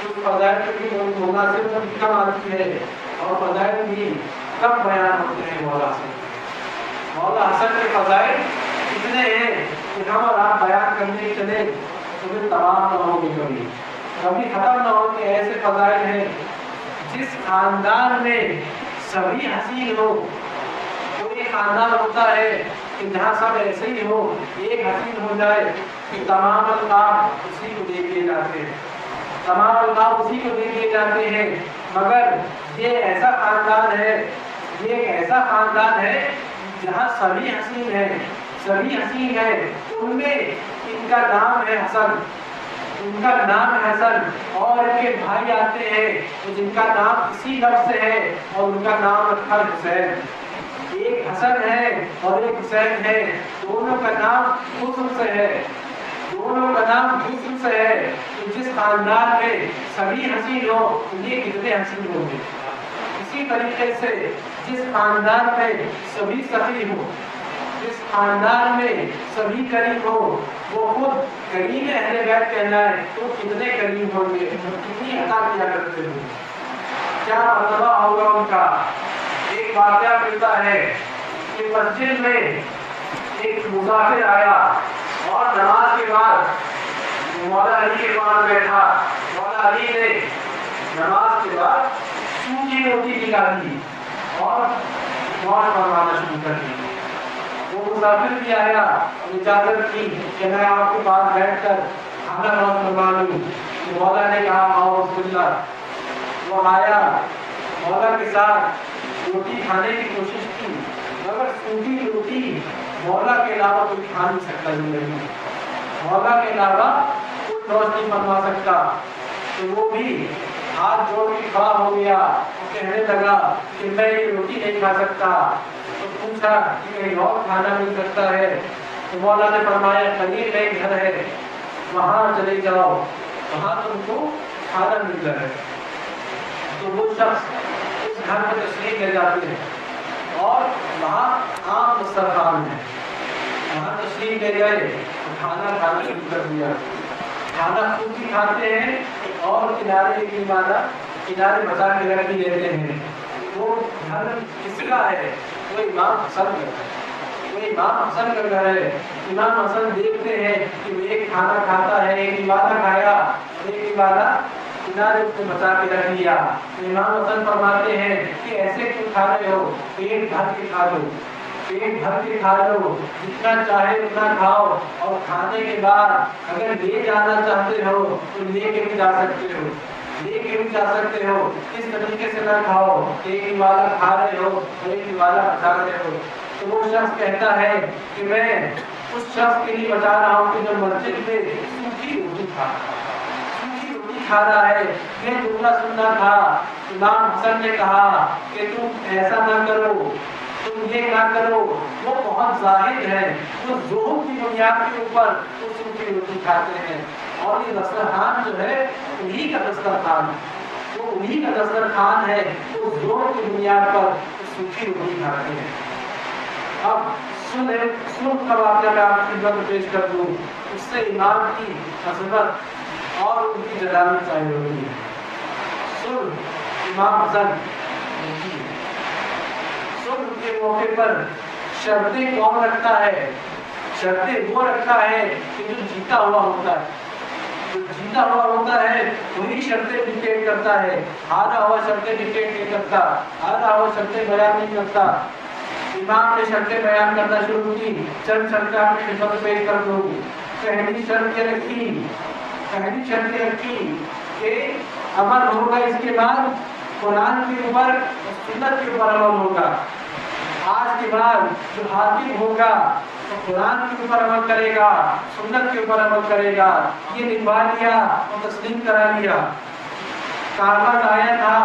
کچھ فضائل کی مناسبت کم آتی ہے، اور فضائل بھی کم بیان ہوتے ہیں مولا سے۔ مولا حسن کے فضائل اتنے ہیں کہ ہم اور آپ بیان کرنے چلے تو پھر تمام نہ ہوں گے، کبھی ختم نہ ہوں گے۔ ایسے فضائل ہیں جس خاندان میں سبھی حسین ہو، کوئی خاندان ہوتا ہے کہ جہاں سب ایسے ہی ہو، ایک حسین ہو جائے کہ تمام القاب اسی کو دے دیے جاتے ہیں، تمام القاب اسی کو دے دیے جاتے ہیں۔ مگر یہ ایسا خاندان ہے، یہ ایک ایسا خاندان ہے جہاں سبھی حسین ہیں، سبھی حسین ہیں، ان میں ان کا نام ہے حسن، ان کا نام حسن اور ان کے بھائی آتے ہیں جن کا نام اسی لفظ سے ہے اور ان کا نام رکھا حسین. ایک حسن ہے اور ایک حسین ہے, دونوں کا نام حسن سے ہے, دونوں کا نام حسن سے ہے. جس خاندان میں سبھی حسین ہو یہ کتنے حسین ہوں گے. اسی طریقے سے جس خاندان میں سبھی سخی ہو, جس خاندان میں سبھی کریم ہو, وہ خود کریم اہل بیت کہلائے تو کتنے کریم ہوں گے, کتنی عطا کیا کرتے ہوں, کیا مرتبہ ہوگا ان کا. ایک واقعہ ملتا ہے کہ مسجد میں ایک مسافر آیا اور نماز کے بعد مولا علی کے پاس بیٹھا. مولا علی نے نماز کے بعد سوکھی روٹی نکالی اور موت فرمانا شروع کر دی. وہ مسافر بھی آیا اور اجازت کی کہ میں آپ کے پاس بیٹھ کر کھانا نوش فرما لوں. مولا نے کہا آؤ بسم اللہ. وہ آیا, مولا کے ساتھ روٹی کھانے کی کوشش کی, مگر سوکھی روٹی مولا کے علاوہ کوئی کھا نہیں سکتا زندگی. مولا کے علاوہ کوئی نوش نہیں فرما سکتا. تو وہ بھی ہاتھ جوڑ کے کھڑا ہو گیا, کہنے لگا کہ میں یہ روٹی نہیں کھا سکتا. تو پوچھا کہ کہیں اور کھانا مل سکتا ہے. تو مولا نے فرمایا قریب ایک گھر ہے, وہاں چلے جاؤ, وہاں تم کو کھانا مل رہا ہے. تو وہ شخص اس گھر میں تشریف لے جاتے ہیں اور وہاں عام دسترخوان ہے, وہاں تشریف لے گئے, کھانا کھانا شروع کر دیا. کھانا خود بھی کھاتے ہیں اور کنارے کی کنارے بچا کے رکھ بھی لیتے ہیں. وہ گھر کس کا ہے؟ وہ امام حسن کا ہے, وہ امام حسن کا گھر ہے. امام حسن دیکھتے ہیں کہ وہ ایک کھانا کھاتا ہے, ایک عبادت کھایا اور ایک عبادت کنارے اس کو بچا کے رکھ لیا. امام حسن فرماتے ہیں کہ ایسے کیوں کھا رہے ہو, پیٹ بھر کے کھا لو, پیٹ بھر کے کھا لو, جتنا چاہے اتنا کھاؤ, اور کھانے کے بعد اگر لے جانا چاہتے ہو تو لے کے بھی جا سکتے ہو, لے کے بھی جا سکتے ہو. اس طریقے سے نہ کھاؤ ایک ہی والا کھا رہے ہو اور ایک ہی والا بچا رہے ہو. تو وہ شخص کہتا ہے کہ میں اس شخص کے لیے بتا رہا ہوں کہ جو مسجد میں سوکھی روٹی کھا رہا ہے. یہ جملہ سننا تھا. امام حسن نے کہا کہ تم ایسا نہ کرو, تم یہ نہ کرو, وہ بہت زاہد ہے, وہ زہد کی بنیاد کے اوپر اس کی روٹی کھاتے ہیں, اور یہ دسترخوان جو ہے انہی کا دسترخوان ہے, وہ انہی کا دسترخوان ہے, وہ زہد کی بنیاد پر سوکھی روٹی کھاتے ہیں. اب سن کا واقعہ میں آپ کی خدمت میں پیش کر دوں, اس سے امام کی عظمت اور ان کی جلالت ظاہر ہوگی. امام حسن صلح کے موقع پر شرطیں کون رکھتا ہے؟ شرطیں وہ رکھتا ہے کہ جو جیتا ہوا ہوتا ہے. جو جیتا ہوا ہوتا ہے وہی شرطیں ڈکٹیٹ کرتا ہے, ہارا ہوا شرطیں ڈکٹیٹ نہیں کرتا, ہارا ہوا شرطیں بیان نہیں کرتا. امام نے شرطیں بیان کرنا شروع کی. چند شرطیں آپ کی خدمت میں پیش کر دوں. پہلی شرط یہ رکھی کہ عمل ہوگا اس کے بعد قرآن کے اوپر سنت کے اوپر عمل ہوگا. آج کے بعد جو حاکم ہوگا تو قرآن کے اوپر عمل کرے گا, سنت کے اوپر عمل کرے گا. یہ لکھوا لیا اور تسلیم کرا لیا. کاغذ آیا تھا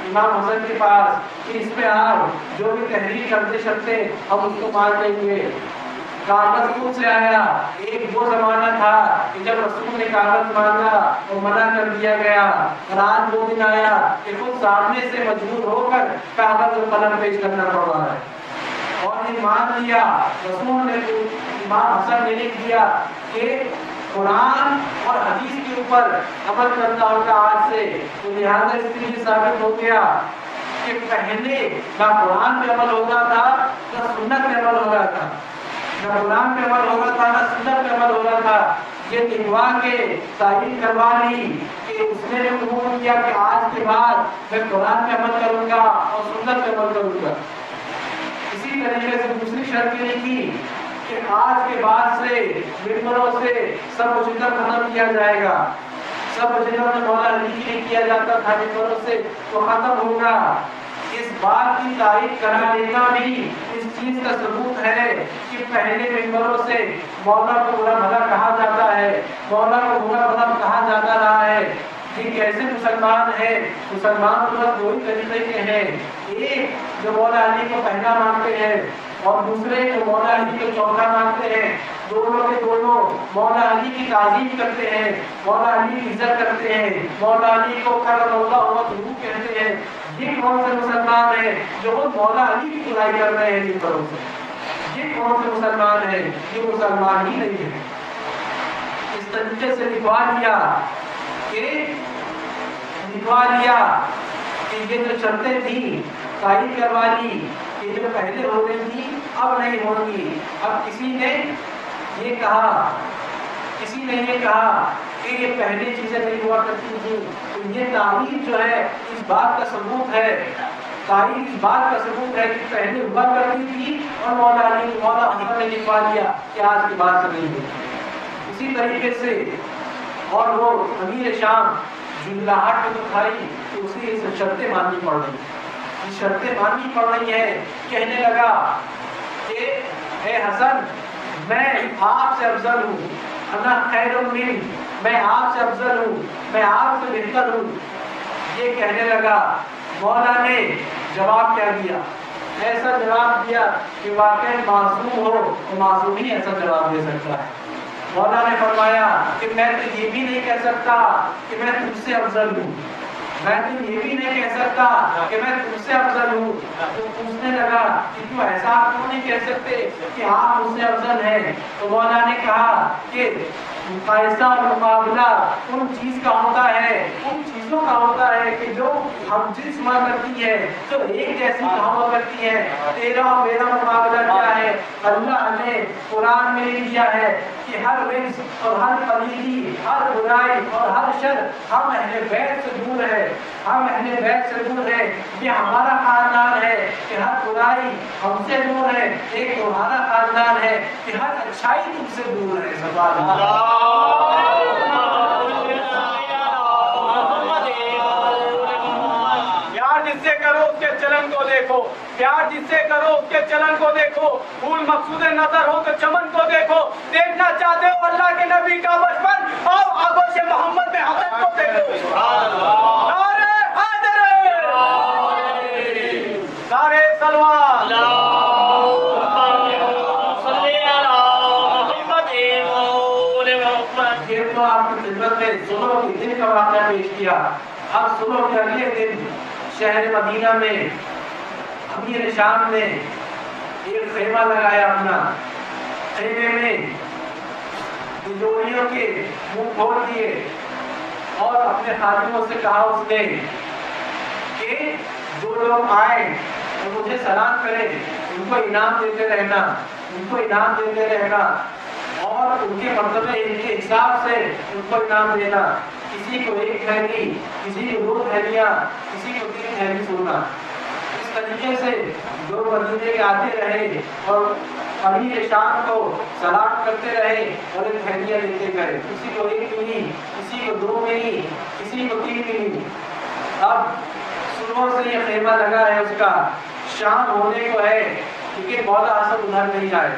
امام حسن کے پاس کہ اس پہ آپ جو بھی تحریر کرتے شرطے ہم اس کو مان لیں گے. کاغذ خود سے آیا. ایک وہ زمانہ تھا کہ جب رسول نے کاغذ مانگا اور منع کر دیا گیا, اور آج وہ دن آیا کہ خود سامنے سے مجبور ہو کر کاغذ اور قلم پیش کرنا پڑ رہا ہے. اور یہ مان لیا رسول نے, امام حسن نے لکھ دیا کہ قرآن اور حدیث کے اوپر عمل کرنا ہوگا آج سے. تو لہٰذا اس کے لیے ثابت ہو گیا کہ پہلے نہ قرآن پہ عمل ہو رہا تھا نہ سنت پہ عمل ہو رہا تھا, نہ قرآن پہ عمل ہو رہا تھا نہ سنت پہ عمل ہو رہا تھا. یہ لکھوا کے تعین کروا لی کہ اس نے قبول کیا کہ آج کے بعد میں قرآن پہ عمل کروں گا اور سنت پہ عمل کروں گا. اسی طریقے سے دوسری شرط یہ لکھی کہ آج کے بعد سے ممبروں سے سب وجیدہ ختم کیا جائے گا. سب وجیدہ میں مولا علی کے لیے کیا جاتا تھا ممبروں سے, تو ختم ہوگا. اس بات کی تائید کرا دینا بھی اس چیز کا ثبوت ہے کہ پہلے ممبروں سے مولا کو برا بھلا کہا جاتا ہے، مولا کو برا بھلا کہا جاتا رہا ہے۔ یہ کیسے مسلمان ہیں؟ مسلمان تو بس دو ہی طریقے کے ہیں، ایک جو مولا علی کو پہلا مانتے ہیں اور دوسرے جو مولا علی کو چوتھا مانتے ہیں۔ دونوں کے دونوں مولا علی کی تعظیم کرتے ہیں، مولا علی کی عزت کرتے ہیں، مولا علی کو کرم اللہ وجہہ کہتے ہیں۔ یہ کون سے مسلمان ہیں جو خود مولا علی کی برائی کر رہے ہیں ممبروں سے؟ یہ کون سے مسلمان ہیں؟ یہ مسلمان ہی نہیں ہے۔ اس طریقے سے لکھوا لیا کہ یہ جو شرطیں تھیں تائید کروا لی کہ جو پہلے ہو گئی تھی اب نہیں ہوں گی۔ اب کسی نے یہ کہا کہ یہ پہلے چیزیں نہیں ہوا کرتی تھی، تو یہ تعریف جو ہے اس بات کا ثبوت ہے، تاریخ اس بات کا ثبوت ہے کہ پہلے ہوا کرتی تھی اور مولا حسن نے لکھوا دیا کہ آج کی بات سے نہیں ہوئی۔ اسی طریقے سے اور وہ امیر شام جھنجھلاہٹ میں تو کھائی کہ اسے یہ شرطیں ماننی پڑ رہی ہیں، یہ شرطیں ماننی پڑ رہی ہیں۔ کہنے لگا کہ اے حسن میں آپ سے افضل ہوں، انا خیر من، میں آپ سے افضل ہوں، میں آپ سے بہتر ہوں۔ یہ کہنے لگا۔ مولا نے جواب کیا دیا؟ ایسا جواب دیا کہ واقعی معصوم ہو تو معصوم ہی ایسا جواب دے سکتا ہے۔ مولا نے فرمایا کہ میں تو یہ بھی نہیں کہہ سکتا کہ میں تم سے افضل ہوں، میں تو یہ بھی نہیں کہہ سکتا کہ میں تم سے افضل ہوں۔ تو پوچھنے لگا کہ کیوں ایسا آپ کیوں نہیں کہہ سکتے کہ آپ مجھ سے افضل ہیں؟ تو مولا نے کہا کہ مقایسہ اور مقابلہ ان چیز کا ہوتا ہے، ان چیزوں کا ہوتا ہے کہ جو ہم جنس ہوا کرتی ہے، جو ایک جیسی ہوا کرتی ہے۔ تیرا اور میرا مقابلہ کیا ہے؟ اللہ نے قرآن میں دیا ہے کہ ہر رزق اور ہر پلیدی، ہر برائی اور ہر شر ہم اہل بیت سے دور ہے، ہم اہل بیت سے دور ہے۔ یہ ہمارا خاندان ہے کہ ہر برائی ہم سے دور ہے، ایک تمہارا خاندان ہے کہ ہر اچھائی تم سے دور ہے۔ سبحان اللہ۔ پیار جس سے کرو اس کے چلن کو دیکھو، پیار جس سے کرو اس کے چلن کو دیکھو، پھول مقصود نظر ہو تو چمن کو دیکھو، دیکھنا چاہتے ہو اللہ کے نبی کا بچپن، آؤ آگوش محمد میں حسن کو دیکھو۔ نعرہ حیدر، نعرہ سلوان، یہ تو آپ کی خدمت میں سنو کے دن کا واقعہ پیش کیا۔ اب سنو کے اگلے دن شہر مدینہ میں امیر شام نے ایک خیمہ لگایا اپنا، خیمے میں تجوریوں کے منہ کھول دیے اور اپنے خادموں سے کہا اس نے کہ جو لوگ آئے وہ مجھے سلام کریں، ان کو انعام دیتے رہنا، ان کو انعام دیتے رہنا اور ان کے مرتبے ان کے حساب سے ان کو انعام دینا۔ کسی کو ایک تھیلی، کسی کو 2 تھیلیاں، کسی کو 3 تھیلی سونا۔ اس طریقے سے لوگ مدینے کے آتے رہے اور امیر شام کو سلام کرتے رہے اور ایک تھیلیاں لیتے گئے۔ کسی کو 1 ملی، کسی کو 2 ملی، کسی کو 3 ملی۔ اب صبح سے یہ خیمہ لگا ہے، اس کا شام ہونے کو ہے کیونکہ مولا حسن ادھر نہیں آئے،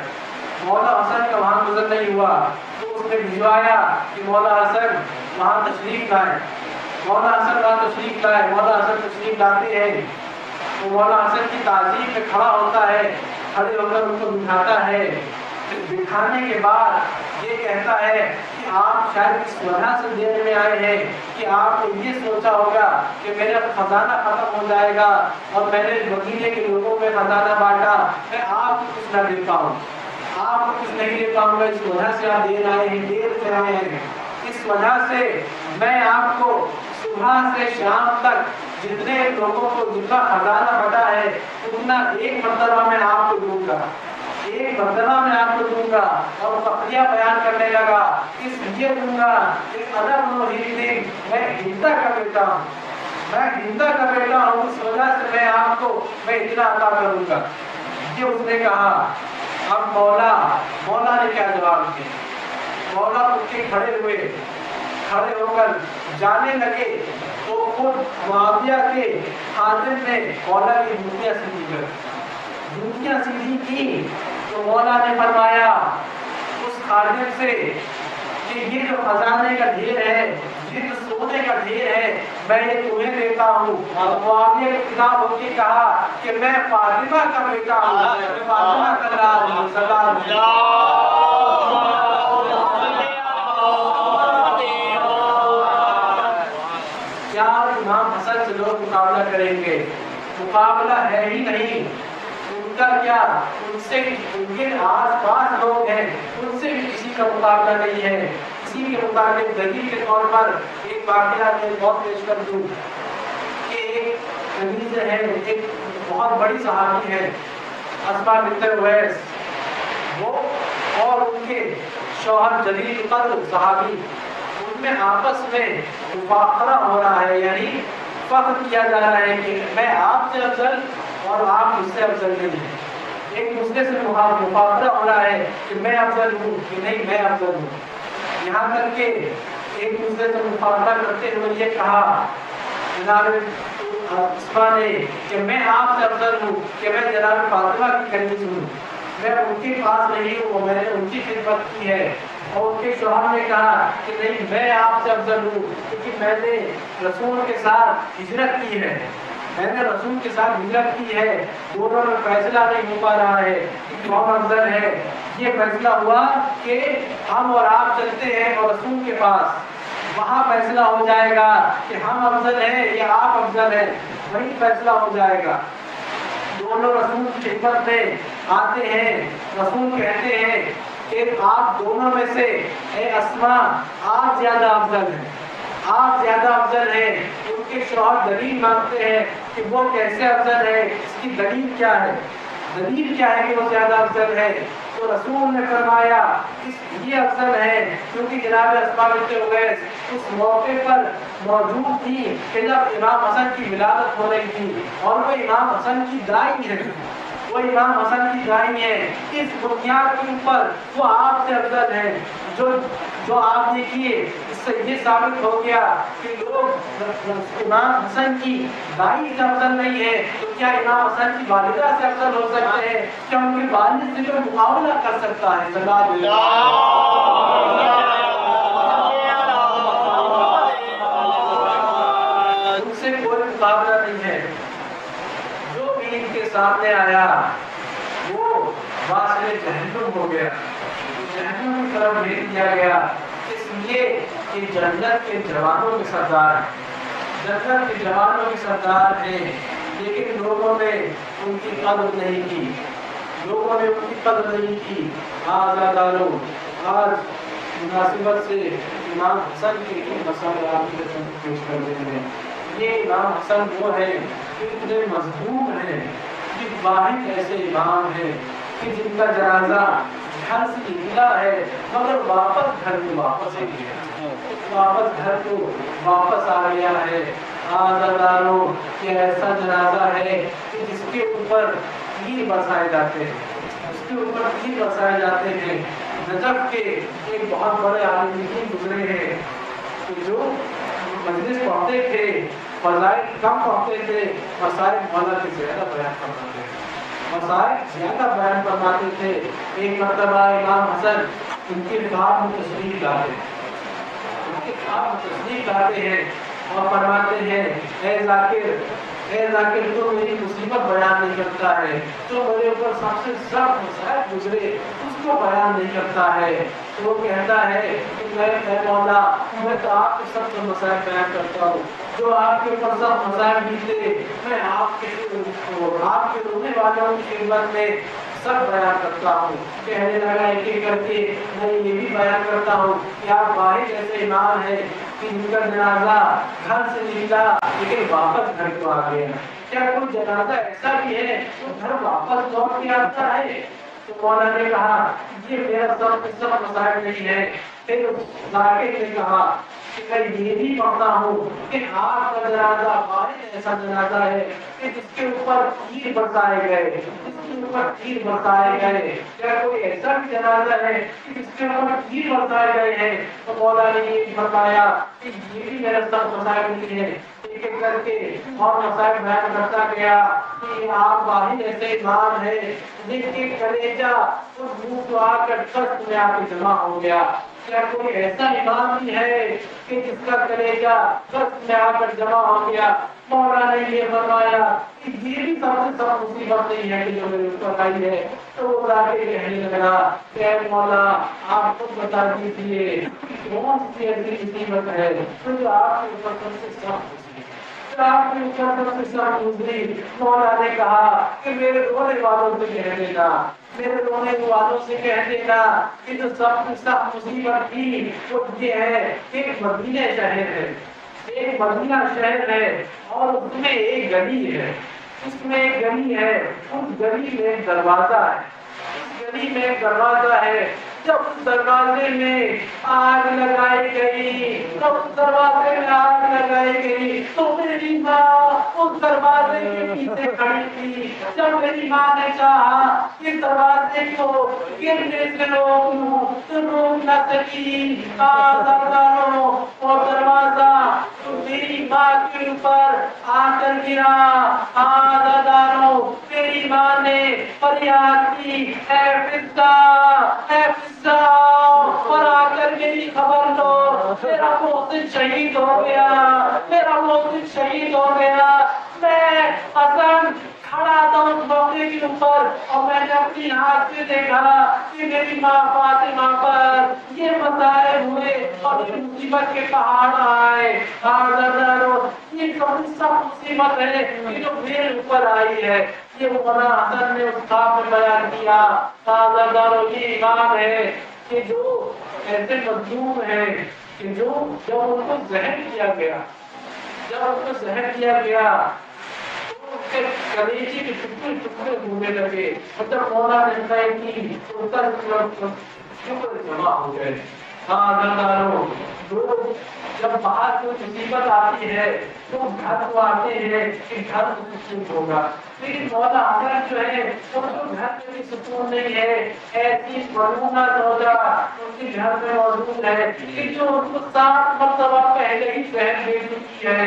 مولا حسن کا وہاں گزر نہیں ہوا، تو اس نے بھجوایا کہ مولا حسن وہاں تشریف لائے۔ مولا حسن وہاں تشریف لائے، مولا حسن تشریف لاتے ہیں تو مولا حسن کی تعظیم میں کھڑا ہوتا ہے، کھڑے ہو کر ان کو بٹھاتا ہے۔ بٹھانے کے بعد یہ کہتا ہے کہ آپ شاید اس وجہ سے دیر میں آئے ہیں کہ آپ نے یہ سوچا ہوگا کہ میرا خزانہ ختم ہو جائے گا اور میں نے مدینے کے لوگوں میں خزانہ بانٹا، میں آپ کو کچھ نہ دے پاؤں، آپ کو کچھ نہیں دے پاؤں گا، اس وجہ سے آپ دیر آئے ہیں، دیر سے آئے ہیں۔ اس وجہ سے میں آپ کو صبح سے شام تک جتنے لوگوں کو جتنا خزانہ بٹا ہے اتنا ایک مرتبہ میں آپ کو دوں گا، ایک مرتبہ میں آپ کو دوں گا۔ اور فقریہ بیان کرنے لگا، اس لیے دوں گا کہ انا ابن ہند، میں ہندا کا بیٹا ہوں، میں ہندا کا بیٹا ہوں، اس وجہ سے میں آپ کو میں اتنا عطا کروں گا۔ یہ اس نے کہا۔ اب مولا نے کیا جواب دیا؟ مولا اٹھ کے کھڑے کھڑے ہو کر جانے لگے تو خود معاویہ کے خادم نے مولا کی جوتیاں سیدھی کی تو مولا نے فرمایا اس خادم سے کہ یہ جو خزانے کا ڈھیر ہے، یہ جو سونے کا ڈھیر ہے، میں یہ تمہیں دیتا ہوں۔ اور معاویہ کے خلاف ہو کے کہا کہ میں فاطمہ کا بیٹا ہوں، میں فاطمہ کا لال ہوں، سلام کیا امام حسن سے لوگ مقابلہ کریں گے؟ مقابلہ ہے ہی نہیں۔ ان کا کیا، ان سے ان کے آس پاس لوگ ہیں، ان سے بھی کسی کا مقابلہ نہیں ہے۔ اسی کے مطابق دلیل کے طور پر ایک واقعہ میں بہت پیش کر دوں کہ ایک کنیز ہے، ایک بہت بڑی صحابی ہے اسماء بنت اویس، وہ اور ان کے شوہر جلیل قدر صحابی، ان میں آپس میں مفاخرہ ہو رہا ہے، یعنی فخر کیا جا رہا ہے کہ میں آپ سے افضل اور آپ مجھ سے افضل نہیں ہیں۔ ایک دوسرے سے مفاخرہ ہو رہا ہے کہ میں افضل ہوں کہ نہیں میں افضل ہوں، یہاں تک کہ ایک دوسرے سے مفاخرہ کرتے ہوئے یہ کہا جناب اسماء نے کہ میں آپ سے افضل ہوں کہ میں جناب فاطمہ کی کنیز ہوں، میں ان کے پاس نہیں ہوں، میں نے ان کی خدمت کی ہے۔ اور ان کے شوہر نے کہا کہ نہیں میں آپ سے افضل ہوں کیونکہ میں نے رسول کے ساتھ ہجرت کی ہے، میں نے رسول کے ساتھ ہجرت کی ہے۔ دونوں میں فیصلہ نہیں ہو پا رہا ہے کہ کون افضل ہے۔ یہ فیصلہ ہوا کہ ہم اور آپ چلتے ہیں اور رسول کے پاس، وہاں فیصلہ ہو جائے گا کہ ہم افضل ہیں یا آپ افضل ہیں، وہی فیصلہ ہو جائے گا۔ دونوں رسول کی خدمت میں آتے ہیں، رسول کہتے ہیں کہ آپ دونوں میں سے اے اسماء آپ زیادہ افضل ہیں، آپ زیادہ افضل ہیں۔ ان کے شوہر دلیل مانگتے ہیں کہ وہ کیسے افضل ہے، اس کی دلیل کیا ہے، دلیل کیا ہے کہ وہ زیادہ افضل ہے؟ تو رسول نے فرمایا یہ افضل ہے کیونکہ جناب اسماء بنت اویس اس موقع پر موجود تھی کہ جب امام حسن کی ولادت ہو رہی تھی، اور وہ امام حسن کی دائی ہے، وہ امام حسن کی دائی ہے۔ اس بنیاد کے اوپر وہ آپ سے افضل ہے۔ جو آپ نے کیے اس سے یہ ثابت ہو گیا کہ لوگ امام حسن کی دائی سے افضل نہیں ہے تو کیا امام حسن کی والدہ سے افضل ہو سکتے ہیں؟ کیا ان کے والد سے کوئی مقابلہ کر سکتا ہے؟ ان سے کوئی مقابلہ نہیں ہے۔ جو بھی ان کے سامنے آیا وہ واصل جہنم ہو گیا، جہنم کی طرف بھیج دیا گیا، اس لیے کہ جنت کے جوانوں کے سردار ہیں، جنت کے جوانوں کے سردار ہیں، لیکن لوگوں نے ان کی قدر نہیں کی، لوگوں نے ان کی قدر نہیں کی۔ آج مناسبت سے امام حسن کے مسائل آپ کی طرف پیش کر دیتے ہیں۔ یہ امام حسن وہ ہیں کہ اتنے مضبوط ہیں، کہ واحد ایسے امام ہیں کہ جن کا جنازہ گھر سے نکلا ہے مگر واپس گھر کو واپس آ گیا، واپس گھر کو واپس آ گیا ہے۔ آزاداروں یہ ایسا جنازہ ہے کہ جس کے اوپر تیر برسائے جاتے ہیں، اس کے اوپر تیر برسائے جاتے ہیں۔ نجف کے ایک بہت بڑے عالم دین گزرے ہیں کہ جو مجلس پڑھتے تھے، فضائل کم پڑھتے تھے، مسائل مولا کے زیادہ بیان کرتے تھے، مسائل زیادہ بیان فرماتے تھے۔ ایک مرتبہ امام حسن ان کے خواب میں تشریف لاتے ہیں، ان کے خواب میں تشریف لاتے ہیں اور فرماتے ہیں اے ذاکر تو میری مصیبت بیان نہیں کرتا ہے، تو میرے اوپر سب سے سخت مسائل گزرے اس کو بیان نہیں کرتا ہے۔ تو وہ کہتا ہے کہ اے مولا میں تو آپ کے سب سے مسائل بیان کرتا ہوں، جو آپ کے اوپر سب مسائل بیتے میں آپ کے رونے والوں کی خدمت میں سب بیان کرتا ہوں۔ کہنے لگا ایک ایک کر کے میں یہ بھی بیان کرتا ہوں کہ آپ واحد ایسے امام ہیں کہ جن کا جنازہ گھر سے نکلا لیکن واپس گھر کو آ گیا۔ کیا کوئی جنازہ ایسا بھی ہے تو گھر واپس لوٹ کے آتا ہے؟ تو مولا نے کہا یہ میرا سب مسائل نہیں ہے۔ پھر ذاکر نے کہا کہ میں یہ بھی پڑھتا ہوں کہ آپ کا جنازہ واحد ایسا جنازہ ہے کہ جس کے اوپر تیر برسائے گئے، جس کے اوپر تیر برسائے گئے. کیا کوئی ایسا بھی جنازہ ہے کہ جس کے اوپر تیر برسائے گئے ہیں؟ تو مولا نے یہ بھی بتایا کہ یہ بھی میرے ساتھ مسائل نہیں ہے. ایک ایک کر کے اور مسائل بیان کرتا گیا کہ آپ واحد ایسے امام ہے جن کے کلیجہ اور منہ تو آ کر ٹرسٹ میں آ کے جمع ہو گیا. کیا کوئی ایسا امام بھی ہے کہ جس کا کلیجہ ٹرسٹ میں آ کر جمع ہو گیا؟ مولا نے یہ فرمایا کہ یہ بھی سب سے سب مصیبت نہیں ہے کہ جو میرے اوپر آئی ہے. تو وہ جا کے کہنے لگا کہ اے مولا آپ خود بتا دیجیے کون سی ایسی مصیبت ہے جو آپ کے اوپر سب سے سخت آپ کے اوپر سب سے سخت گزری. مولا نے کہا کہ میرے رونے والوں سے کہہ دینا، میرے رونے والوں سے کہہ دینا کہ جو سب سے سخت مصیبت تھی وہ یہ ہے کہ ایک مدینہ شہر ہے، ایک مدینہ شہر ہے اور اس میں ایک گلی ہے، اس میں ایک گلی ہے، اس گلی میں ایک دروازہ ہے، اس گلی میں ایک دروازہ ہے. جب اس دروازے میں آگ لگائی گئی، جب اس دروازے میں آگ لگائی گئی تو میری ماں اس دروازے کے پیچھے کھڑی تھی. جب میری ماں نے چاہا کہ دروازے کو گرنے سے روکوں تو روک نہ سکی. اور دروازہ تو میری ماں کے اوپر آ کر گرا. میری ماں نے فریاد کی اے فضا، اے فضا، اور آ کر میری خبر لو میرا محسن شہید ہو گیا، میرا محسن شہید ہو گیا. میں حسن کھڑا تھا اس موقع کے اوپر اور میں نے اپنی آنکھ سے دیکھا کہ میری ماں فاطمہ پر یہ مسائل ہوئے اور یہ مصیبت کے پہاڑ آئے. یہ سب سے سخت مصیبت ہے کہ جو میرے اوپر آئی ہے. یہ مولانا حسن نے اس خواب میں بیان کیا. یہ امام ہے کہ جو ایسے مظلوم ہے کہ جو جب ان کو زہر کیا گیا، جب ان کو زہر کیا گیا تو اس کے کلیجے کے ٹکڑے ٹکڑے ہونے لگے. اور جب مولا نے طے کی تو ان کا شکر جمع ہو گئے. جب باہر کوئی مصیبت آتی ہے تو گھر کو آتے ہیں کہ گھر کو سکون ہوگا، لیکن مولا حسن جو ہے وہ تو گھر میں بھی سکون نہیں ہے. ایسی مرمونہ روزہ ان کے گھر میں موجود ہے کہ جو ان کو 7 مرتبہ پہلے ہی زہر دے چکی ہے.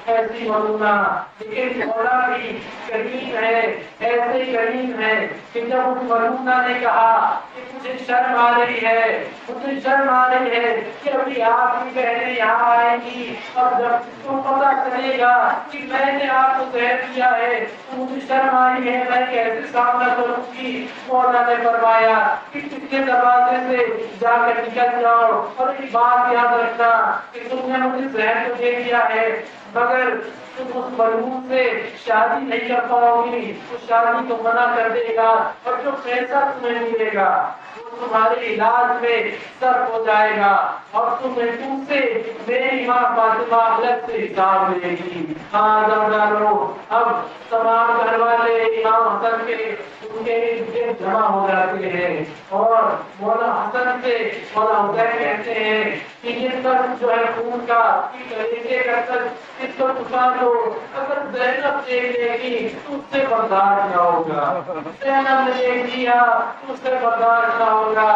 ایسی مرمونہ، لیکن مولا بھی کریم ہے، ایسے ہی کریم ہے کہ جب اس مرمونہ نے کہا کہ مجھے شرم آ رہی ہے، مجھے شرم آ رہی ہے کہ ابھی آپ کی بہنیں یہاں آئیں گی اور جب تم پتہ چلے گا کہ میں نے آپ کو زہر دیا ہے تو مجھے شرم آئی ہے، میں کیسے سامنا کروں گی. مولا نے فرمایا کہ پچھلے دروازے سے جا کر نکل جاؤ اور ایک بات یاد رکھنا کہ تم نے مجھے زہر تو دے دیا ہے مگر تم اس مرحوم سے شادی نہیں کر پاؤ گی. اس شادی کو منع کر دے گا اور جو پیسہ تمہیں ملے گا وہ تمہارے علاج میں صرف ہو جائے گا اور تم سے میری ماں فاطمہ الگ سے حساب لے گی. اب تمام گھر والے امام حسن کے ان کے جمع ہو جاتے ہیں اور مولا حسن سے مولا حسین کہتے ہیں کہ یہ قرض جو ہے خون کا کلیجے کا قرض اس کو چکا دو. اگر زینب دیکھ لے گی تو اس سے برداشت نہ ہوگا، زینب نے دیکھ لیا تو اس سے برداشت نہ ہوگا.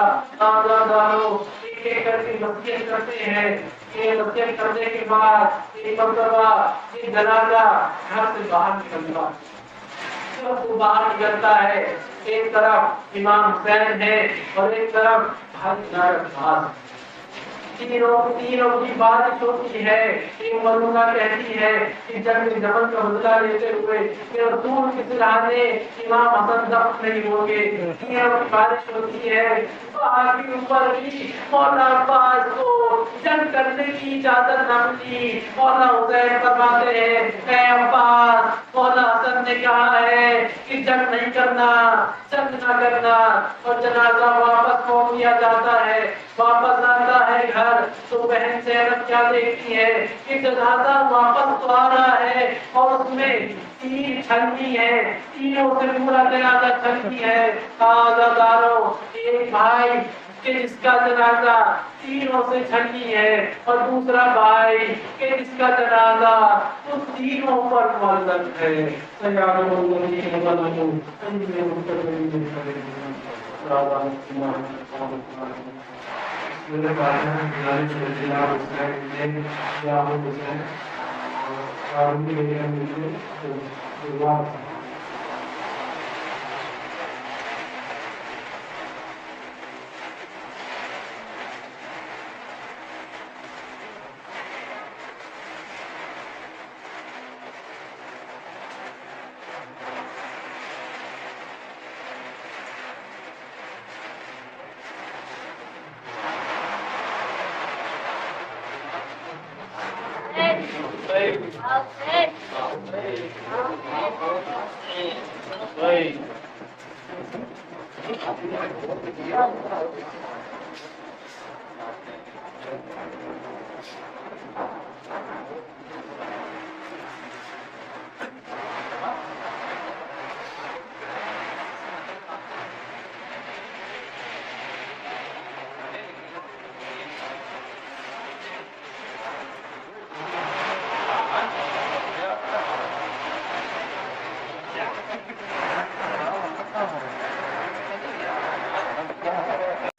ایک کر کے وصیت کرتے ہیں کہ وصیت کرنے کے بعد ایک مرتبہ یہ جنازہ گھر سے باہر نکلتا ہے. جب وہ باہر نکلتا ہے ایک طرف امام حسین ہے اور ایک طرف بھائی تینوں کی بارش ہوتی ہے. ایک مرمونہ کہتی ہے کہ جنگ جمل کا بدلہ لیتے ہوئے کہ رسول کے سرانے امام حسن دفن نہیں ہوں گے. تینوں کی بارش ہوتی ہے. آگے اوپر بھی مولا عباس کو جنگ کرنے کی اجازت نہ ملی. مولا حسین فرماتے ہیں اے عباس، مولا حسن نے کہا ہے کہ جنگ نہیں کرنا، جنگ نہ کرنا. اور جنازہ واپس موڑ دیا جاتا ہے. واپس آتا ہے گھر تو بہن زینب کیا دیکھتی ہے کہ جنازہ واپس تو آ رہا ہے اور اس میں 3 چھلنی ہے، تینوں سے پورا جنازہ چھلنی ہے. ایک بھائی کہ جس کا جنازہ تینوں سے چھٹی ہے، اور دوسرا بھائی کہ جس کا جنازہ تو تینوں پر معذب ہے۔ سیعلم الذین ظلموا أَيُّ منقلب میرے بھائیان گزارش ہے جناب حسین یا حسین اور میرے دعا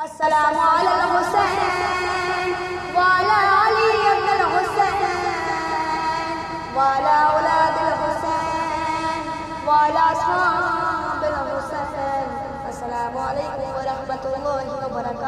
السلام على الحسين وعلى علي بن الحسين وعلى أولاد الحسين وعلى أصحاب الحسين. السلام عليكم ورحمة الله وبركاته.